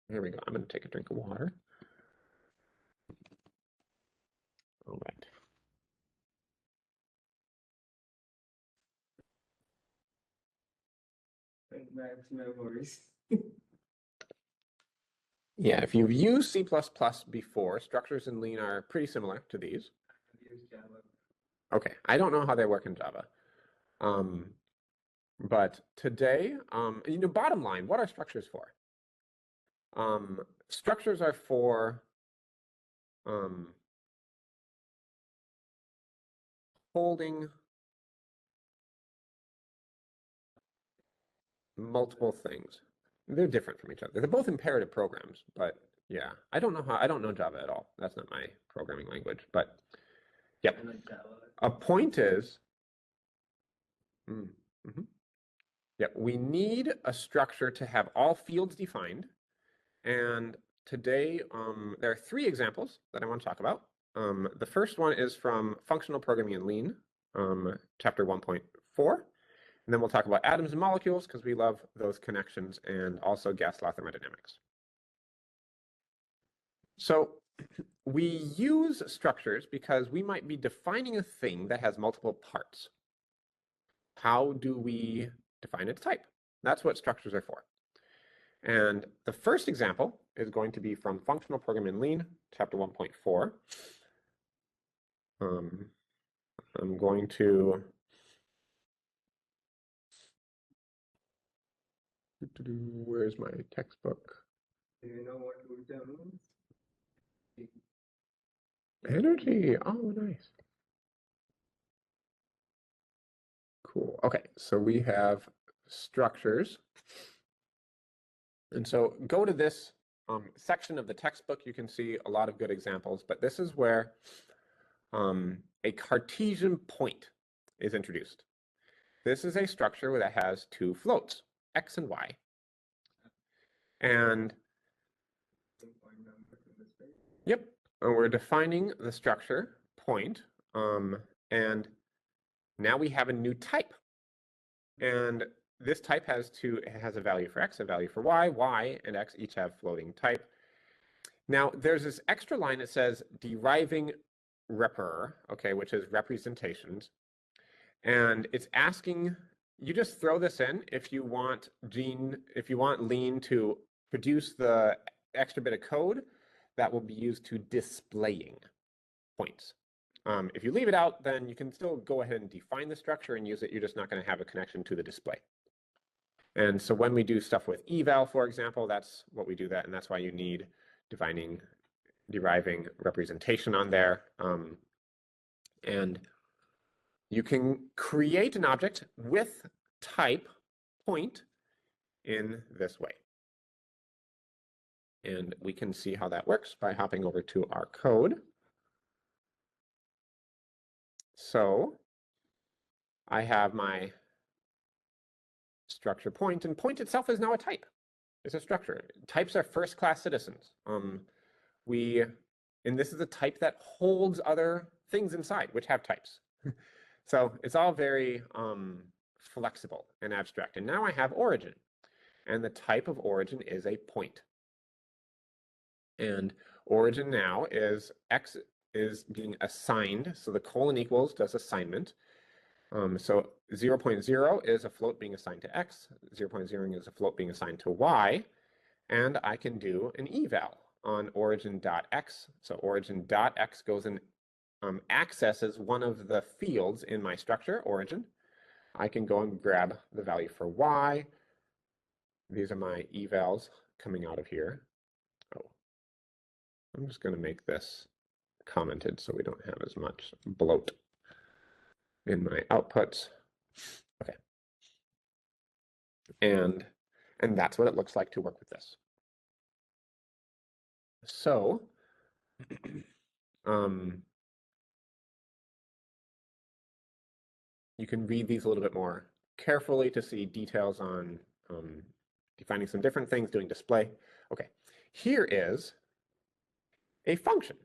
Here we go. I'm going to take a drink of water. All right. Memories. Yeah, if you've used C++ before, structures in lean are pretty similar to these. Okay, I don't know how they work in Java. But today, bottom line, what are structures for? Structures are for holding multiple things. They're different from each other. They're both imperative programs, but yeah, I don't know Java at all. That's not my programming language, but yep. A point is, yeah, we need a structure to have all fields defined. And today, there are 3 examples that I want to talk about. The first one is from Functional Programming in Lean, chapter 1.4. And then we'll talk about atoms and molecules because we love those connections, and also gas law thermodynamics. So we use structures because we might be defining a thing that has multiple parts. How do we define its type? That's what structures are for. And the first example is going to be from Functional Programming in Lean, chapter 1.4. I'm going to where's my textbook? Do you know what ujja means? Energy. Oh, nice. Cool. Okay, so we have structures. And so go to this section of the textbook. You can see a lot of good examples, but this is where a Cartesian point is introduced. This is a structure that has 2 floats, x and y. And yep, and we're defining the structure point, and now we have a new type. And this type has a value for x, a value for y and x each have floating type. Now there's this extra line that says deriving repr, okay, which is representations. And it's asking, you just throw this in if you want lean to produce the extra bit of code that will be used to displaying points. If you leave it out, then you can still go ahead and define the structure and use it. You're just not going to have a connection to the display. And so when we do stuff with eval, for example, that's what we do that, and that's why you need deriving representation on there. And you can create an object with type point in this way. And we can see how that works by hopping over to our code. So I have my structure point, and point itself is now a type. It's a structure. Types are first-class citizens. And this is a type that holds other things inside, which have types. So it's all very flexible and abstract. And now I have origin, and the type of origin is a point. And origin now is x is being assigned. So the colon equals does assignment. So 0.0 is a float being assigned to x, 0.0 is a float being assigned to y, and I can do an eval on origin.x. So origin.x goes and accesses one of the fields in my structure, origin. I can go and grab the value for y. These are my evals coming out of here. Oh, I'm just going to make this commented so we don't have as much bloat in my outputs. Okay. And that's what it looks like to work with this. So you can read these a little bit more carefully to see details on defining some different things, doing display. Okay, here is a function.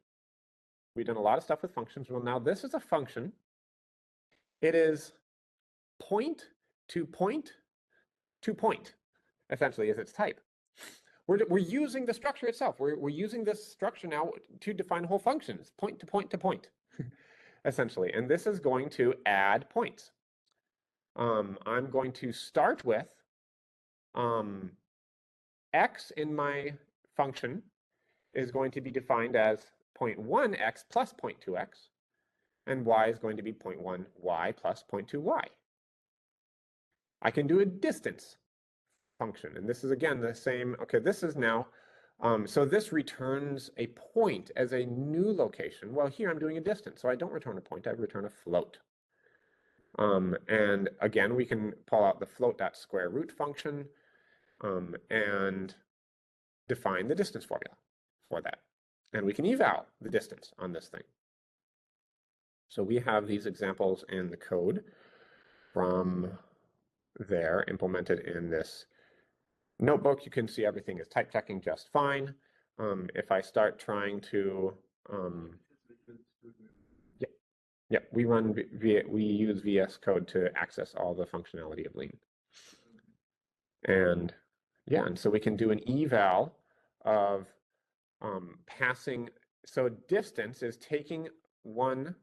We've done a lot of stuff with functions. Well, now this is a function. It is point to point to point, essentially, is its type. We're using the structure itself. We're using this structure now to define whole functions, point to point to point, essentially. And this is going to add points. I'm going to start with x in my function is going to be defined as 0.1x plus 0.2x, and y is going to be 0.1y plus 0.2y. I can do a distance function, and this is again the same. Okay, this is now, so this returns a point as a new location. Well, here I'm doing a distance, so I don't return a point, I return a float. And again, we can pull out the float.square root function and define the distance formula for that. And we can eval the distance on this thing. So we have these examples in the code from there implemented in this notebook. You can see everything is type checking just fine. If I start trying to, we use VS Code to access all the functionality of Lean. And yeah, and so we can do an eval of passing. So distance is taking one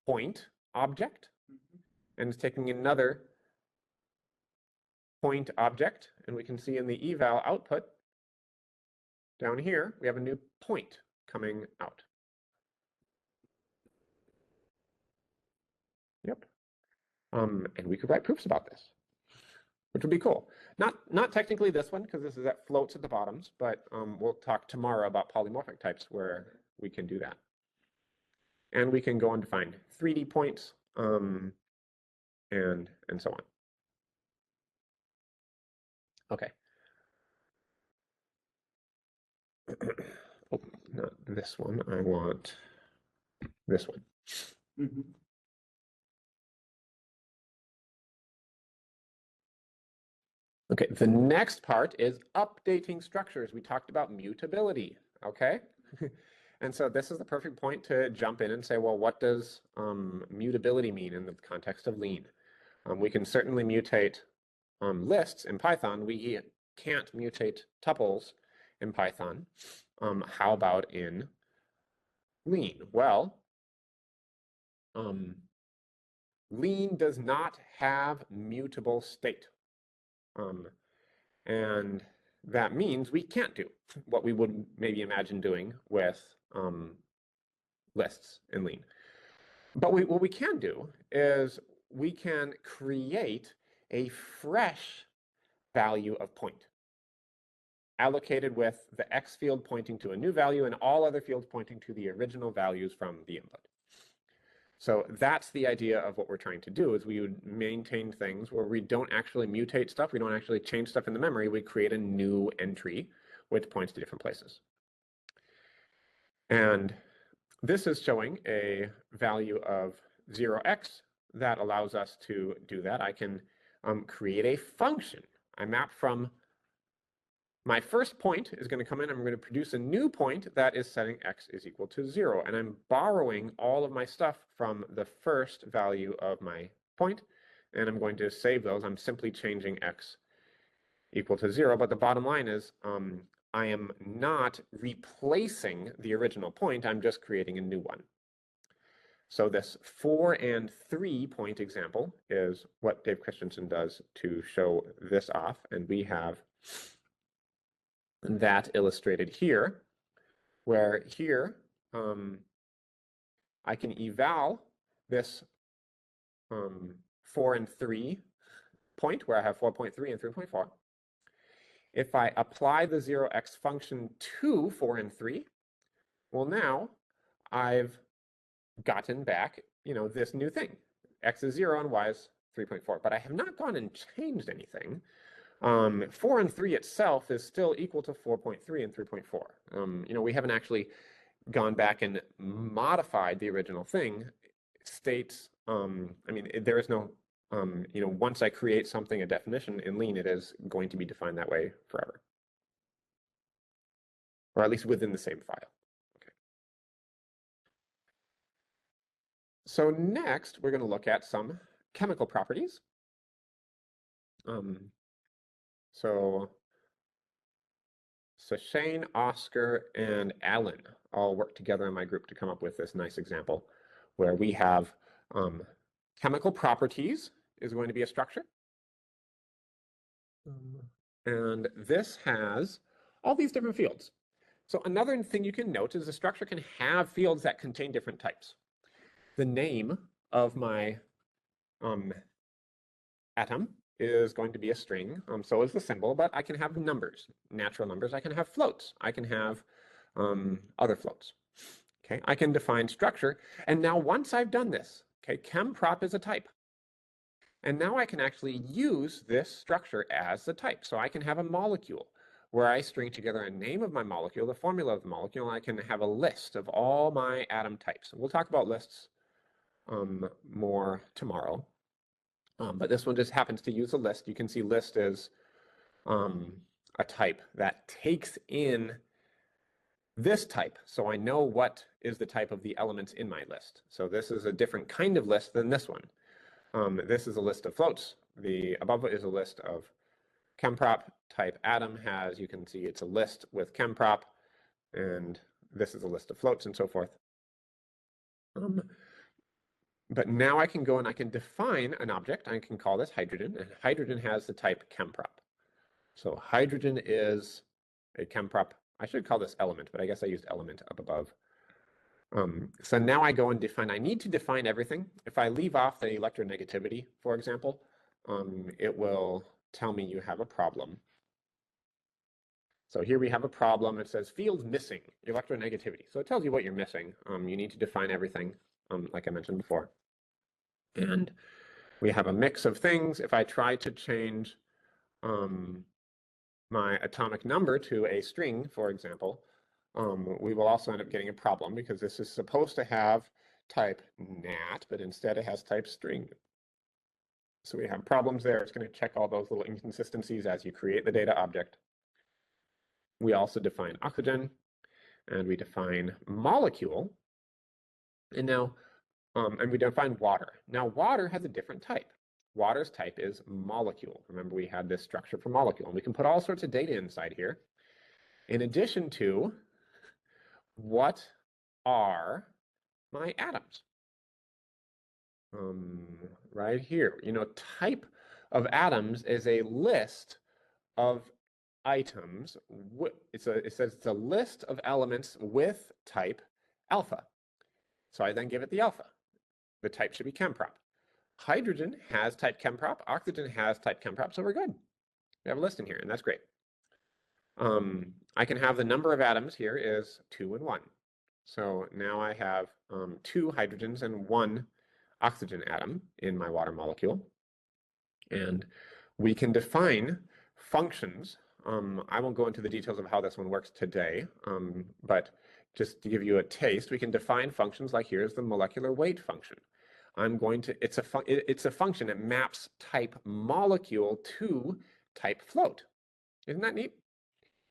point object and it's taking another point object, and we can see in the eval output down here, we have a new point coming out. Yep. And we could write proofs about this, which would be cool. Not technically this one, because this is at floats at the bottoms, but we'll talk tomorrow about polymorphic types where we can do that. And we can go on to find 3D points and so on. Okay. Oh, not this one. I want this one. Mm-hmm. Okay, the next part is updating structures. We talked about mutability, okay? And so this is the perfect point to jump in and say, well, what does mutability mean in the context of Lean? We can certainly mutate lists in Python. We can't mutate tuples in Python. How about in Lean? Well, Lean does not have mutable state. And that means we can't do what we would maybe imagine doing with lists in Lean. But what we can do is we can create a fresh value of point allocated with the x field pointing to a new value and all other fields pointing to the original values from the input. So that's the idea of what we're trying to do is we would maintain things where we don't actually mutate stuff, we don't actually change stuff in the memory, we create a new entry which points to different places. And this is showing a value of 0x that allows us to do that. I can create a function. I map from my first point is going to come in, I'm going to produce a new point that is setting x is equal to 0. And I'm borrowing all of my stuff from the first value of my point, and I'm going to save those. I'm simply changing x equal to 0, but the bottom line is I am not replacing the original point, I'm just creating a new one. So this 4 and 3 point example is what Dave Christensen does to show this off, and we have that illustrated here, where here I can eval this 4 and 3 point, where I have 4.3 and 3.4. If I apply the 0x function to 4 and 3, well, now I've gotten back, this new thing. X is 0 and y is 3.4, but I have not gone and changed anything. 4 and 3 itself is still equal to 4.3 and 3.4. We haven't actually gone back and modified the original thing. States, there is no, once I create something, a definition in Lean, it is going to be defined that way forever. Or at least within the same file. Okay. So next, we're going to look at some chemical properties. So Shane, Oscar, and Alan all worked together in my group to come up with this nice example where we have chemical properties is going to be a structure. And this has all these different fields. So another thing you can note is the structure can have fields that contain different types. The name of my atom is going to be a string, so is the symbol, but I can have numbers, natural numbers. I can have floats. I can have other floats. Okay, I can define structure. And now once I've done this, okay, chemprop is a type. And now I can actually use this structure as the type. So I can have a molecule where I string together a name of my molecule, the formula of the molecule, and I can have a list of all my atom types. We'll talk about lists more tomorrow. But this one just happens to use a list. You can see list is a type that takes in this type. So I know what is the type of the elements in my list. So this is a different kind of list than this one. This is a list of floats. The above it is a list of chemprop type atom has, you can see it's a list with chemprop, and this is a list of floats and so forth. But now I can go and I can define an object. I can call this hydrogen, and hydrogen has the type chemprop. So hydrogen is a chemprop. I should call this element, but I guess I used element up above. So now I go and define, I need to define everything. If I leave off the electronegativity, for example, it will tell me you have a problem. So here we have a problem. It says field missing, electronegativity. So it tells you what you're missing. You need to define everything, like I mentioned before. And we have a mix of things. If I try to change my atomic number to a string, for example, we will also end up getting a problem because this is supposed to have type nat, but instead it has type string. So we have problems there. It's going to check all those little inconsistencies as you create the data object. We also define oxygen, and we define molecule. And now, and we define water. Now, water has a different type. Water's type is molecule. Remember, we had this structure for molecule, and we can put all sorts of data inside here. In addition to, what are my atoms? Right here, type of atoms is a list of items. It says it's a list of elements with type alpha. So I then give it the alpha. The type should be chemprop. Hydrogen has type chemprop. Oxygen has type chemprop. So we're good. We have a list in here, and that's great. I can have the number of atoms here is 2 and 1. So now I have two hydrogens and one oxygen atom in my water molecule. And we can define functions. I won't go into the details of how this one works today, but just to give you a taste, we can define functions like here's the molecular weight function. It's a function that maps type molecule to type float. Isn't that neat?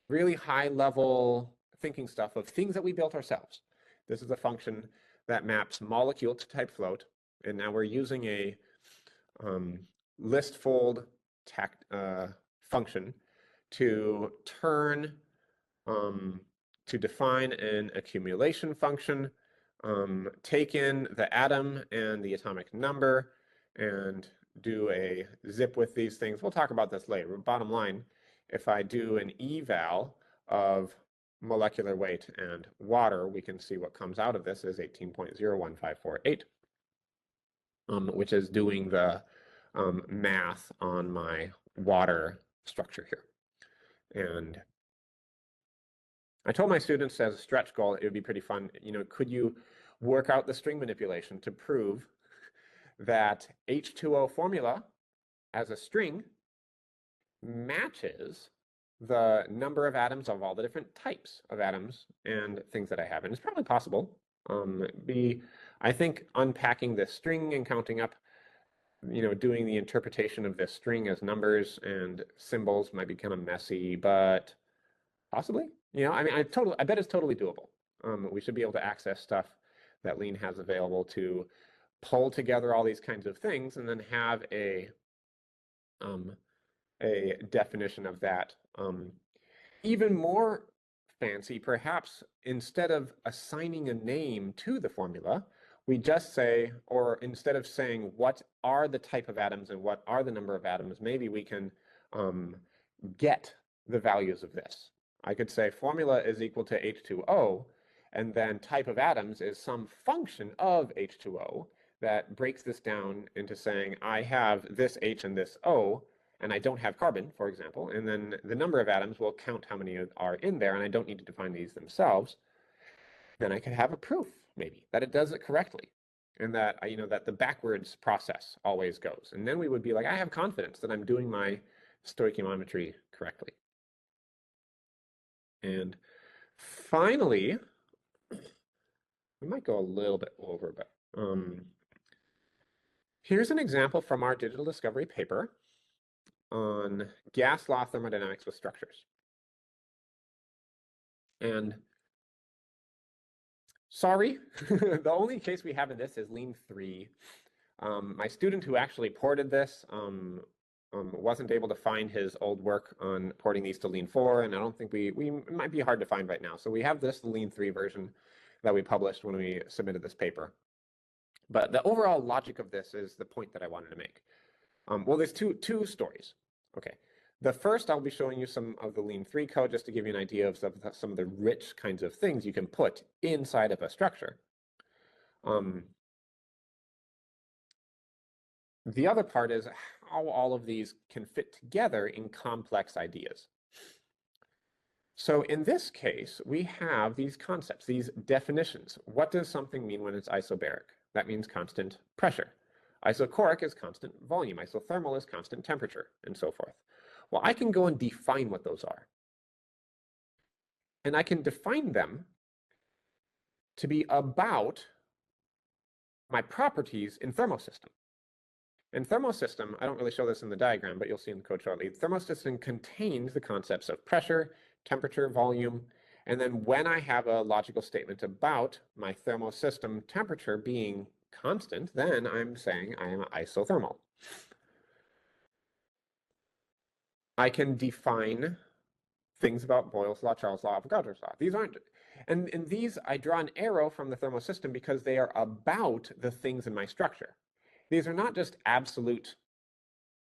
Really high level thinking stuff of things that we built ourselves. This is a function that maps molecule to type float. And now we're using a list fold function to turn to define an accumulation function, take in the atom and the atomic number, and do a zip with these things. We'll talk about this later. But bottom line, if I do an eval of molecular weight and water, we can see what comes out of this is 18.01548, which is doing the math on my water structure here. And I told my students as a stretch goal, it would be pretty fun, could you work out the string manipulation to prove that H2O formula as a string matches the number of atoms of all the different types of atoms and things that I have. And it's probably possible. I think unpacking this string and counting up, doing the interpretation of this string as numbers and symbols might be kind of messy, but possibly. I bet it's totally doable. We should be able to access stuff that Lean has available to pull together all these kinds of things and then have a definition of that. Even more fancy, perhaps instead of assigning a name to the formula, we just say, or instead of saying what are the type of atoms and what are the number of atoms, maybe we can get the values of this. I could say formula is equal to H2O, and then type of atoms is some function of H2O that breaks this down into saying I have this H and this O, and I don't have carbon, for example, and then the number of atoms will count how many are in there, and I don't need to define these themselves. Then I could have a proof, maybe, that it does it correctly, and that that the backwards process always goes. And then we would be like, I have confidence that I'm doing my stoichiometry correctly. And finally, we might go a little bit over, but here's an example from our digital discovery paper on gas law thermodynamics with structures. And sorry, the only case we have in this is Lean 3. My student who actually ported this wasn't able to find his old work on porting these to Lean 4, and I don't think it might be hard to find right now. So we have this Lean 3 version that we published when we submitted this paper. But the overall logic of this is the point that I wanted to make. Well, there's two stories. Okay. The first, I'll be showing you some of the Lean 3 code just to give you an idea of some of the rich kinds of things you can put inside of a structure. The other part is how all of these can fit together in complex ideas. So in this case, we have these concepts, these definitions. What does something mean when it's isobaric? That means constant pressure. Isochoric is constant volume. Isothermal is constant temperature, and so forth. Well, I can go and define what those are. And I can define them to be about my properties in thermosystem. In thermosystem, I don't really show this in the diagram, but you'll see in the code shortly, thermosystem contains the concepts of pressure, temperature, volume, and then when I have a logical statement about my thermosystem temperature being constant, then I'm saying I am isothermal. I can define things about Boyle's law, Charles' law, Avogadro's law. These aren't, and these I draw an arrow from the thermosystem because they are about the things in my structure. These are not just absolute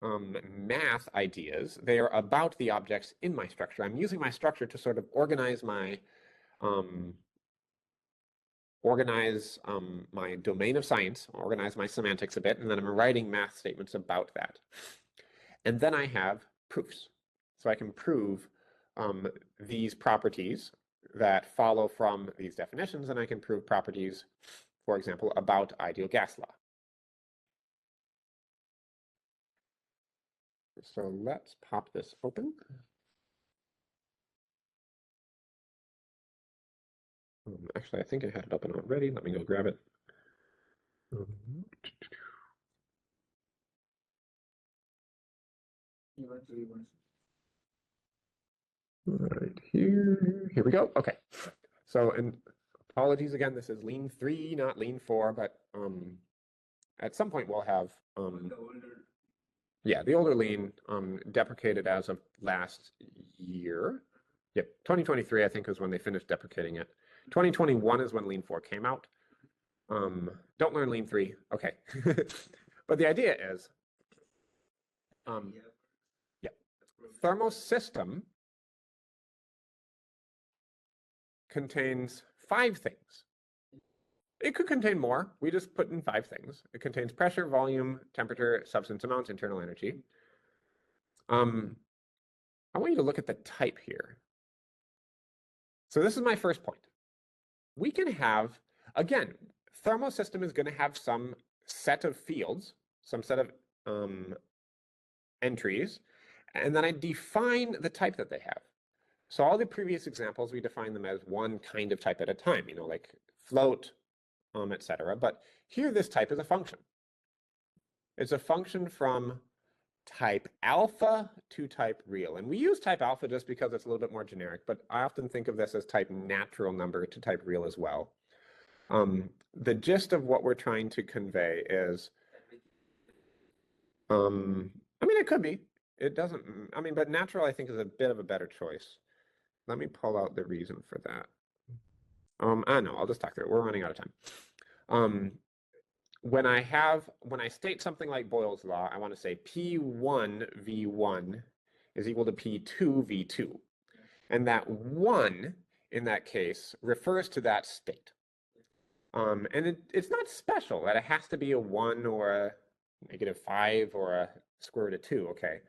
math ideas. They are about the objects in my structure. I'm using my structure to sort of organize my domain of science, organize my semantics a bit, and then I'm writing math statements about that. And then I have proofs. So I can prove these properties that follow from these definitions, and I can prove properties, for example, about ideal gas law. So let's pop this open. Actually, I think I had it open already. Let me go grab it. Right here we go. Okay. So, and apologies again, this is lean 3, not lean 4, but at some point we'll have yeah, the older lean deprecated as of last year. Yep, 2023 I think is when they finished deprecating it. 2021 is when lean 4 came out. Don't learn lean 3. Okay. But the idea is yeah, thermosystem contains 5 things. It could contain more. We just put in 5 things. It contains pressure, volume, temperature, substance amount, internal energy. I want you to look at the type here. So this is my first point. We can have, again, thermosystem is going to have some set of fields, some set of entries, and then I define the type that they have. So all the previous examples, we define them as one kind of type at a time, you know, like float, etc. But here, this type is a function. It's a function from type alpha to type real. And we use type alpha just because it's a little bit more generic, but I often think of this as type natural number to type real as well. The gist of what we're trying to convey is, I mean, it could be. It doesn't, I mean, but natural I think is a bit of a better choice. Let me pull out the reason for that. I know, I'll just talk through it. We're running out of time. When I state something like Boyle's law, I want to say P1 V1 is equal to P2 V2. And that 1 in that case refers to that state. And it's not special that it has to be a 1 or a -5 or a square root of 2, okay?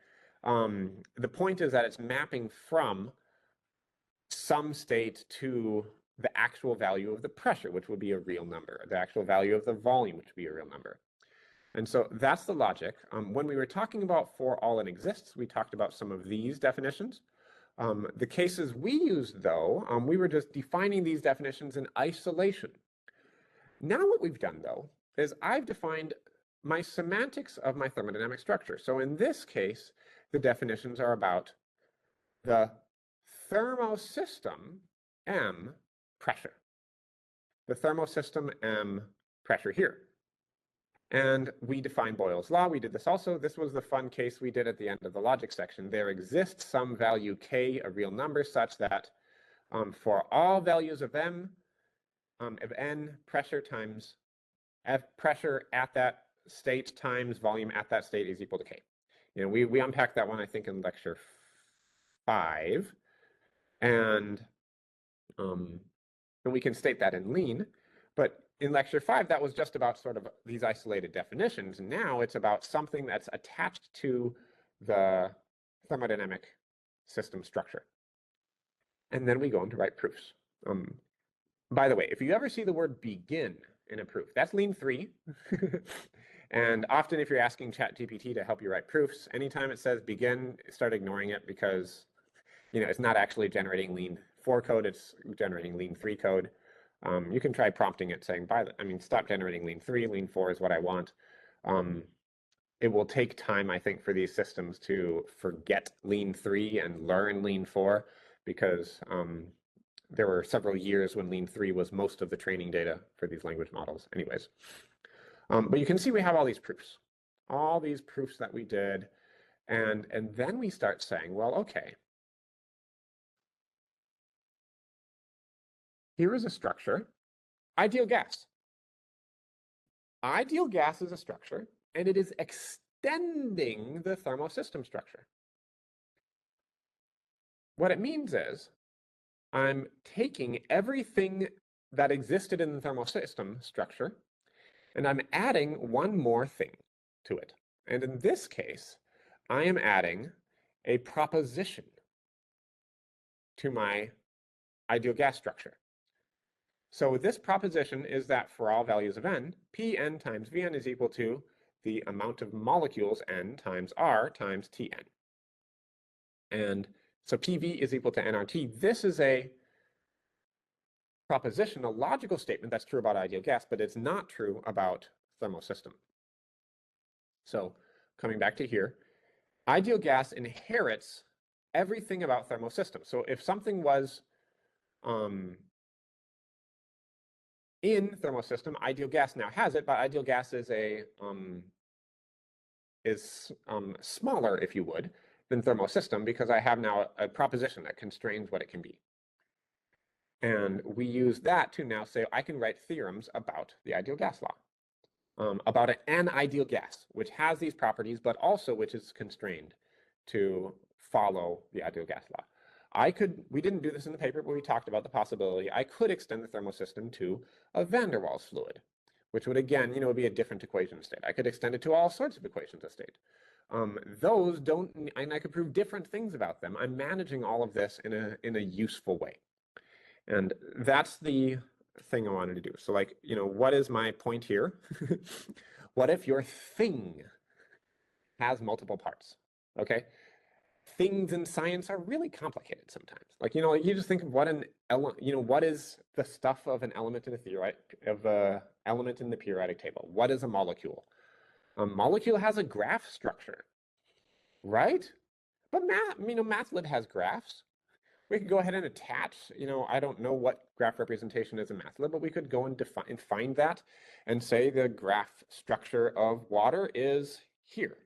The point is that it's mapping from some state to the actual value of the pressure, which would be a real number, the actual value of the volume, which would be a real number. And so that's the logic. When we were talking about for all n exists, we talked about some of these definitions. The cases we used, though, we were just defining these definitions in isolation. Now what we've done, though, is I've defined my semantics of my thermodynamic structure. So in this case, the definitions are about the thermosystem M pressure. The thermosystem M pressure here. And we define Boyle's law. We did this also. This was the fun case we did at the end of the logic section. There exists some value k, a real number, such that for all values of m, of n, pressure times f pressure at that state times volume at that state is equal to k. You know, we unpacked that one, I think, in lecture 5. And we can state that in lean. But in lecture 5, that was just about sort of these isolated definitions. And now it's about something that's attached to the thermodynamic system structure. And then we go into write proofs. By the way, if you ever see the word begin in a proof, that's lean 3. And often if you're asking ChatGPT to help you write proofs, anytime it says begin, start ignoring it because it's not actually generating lean 4 code, it's generating lean 3 code. You can try prompting it saying, stop generating lean 3, lean 4 is what I want. It will take time, I think, for these systems to forget lean 3 and learn lean 4 because there were several years when lean 3 was most of the training data for these language models anyways. But you can see we have all these proofs that we did. And then we start saying, well, okay, here is a structure, ideal gas. Ideal gas is a structure, and it is extending the thermosystem structure. What it means is I'm taking everything that existed in the thermosystem structure, and I'm adding one more thing to it. And in this case, I am adding a proposition to my ideal gas structure. So this proposition is that for all values of n, Pn times Vn is equal to the amount of molecules n times R times Tn. And so PV is equal to nRT. This is a proposition, a logical statement that's true about ideal gas, but it's not true about thermosystem. So coming back to here, ideal gas inherits everything about thermosystem. So if something was in thermosystem, ideal gas now has it, but ideal gas is smaller, if you would, than thermosystem because I have now a proposition that constrains what it can be. And we use that to now say I can write theorems about the ideal gas law, about an ideal gas, which has these properties, but also which is constrained to follow the ideal gas law. We didn't do this in the paper, but we talked about the possibility I could extend the thermosystem to a van der Waals fluid, which would again, be a different equation state. I could extend it to all sorts of equations of state. Those don't, and I could prove different things about them. I'm managing all of this in a useful way. And that's the thing I wanted to do. So like, what is my point here? What if your thing has multiple parts? Okay. Things in science are really complicated sometimes. Like, you just think of what an element, what is the stuff of an element in element in the periodic table? What is a molecule? A molecule has a graph structure, right? But MathLib has graphs. We could go ahead and attach, I don't know what graph representation is in MathLib, but we could go and find that and say the graph structure of water is here,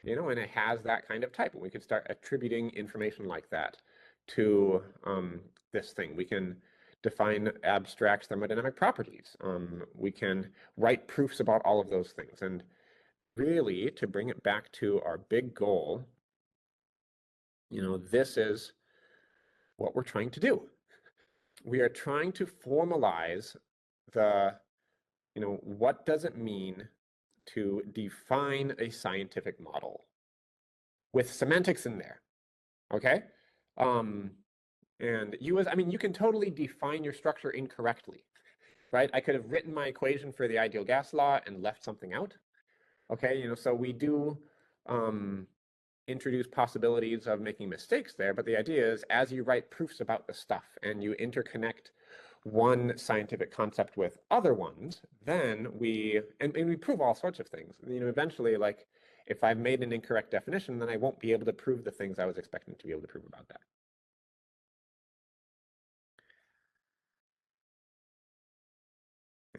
and it has that kind of type. And we could start attributing information like that to this thing. We can define abstract thermodynamic properties. We can write proofs about all of those things. And really, to bring it back to our big goal, this is what we're trying to do. We are trying to formalize what does it mean to define a scientific model with semantics in there, okay? And you can totally define your structure incorrectly, right? I could have written my equation for the ideal gas law and left something out, okay? So we do introduce possibilities of making mistakes there, but the idea is as you write proofs about the stuff and you interconnect one scientific concept with other ones, then we prove all sorts of things. Eventually, like if I've made an incorrect definition, then I won't be able to prove the things I was expecting to be able to prove about that.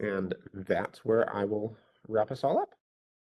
And that's where I will wrap us all up.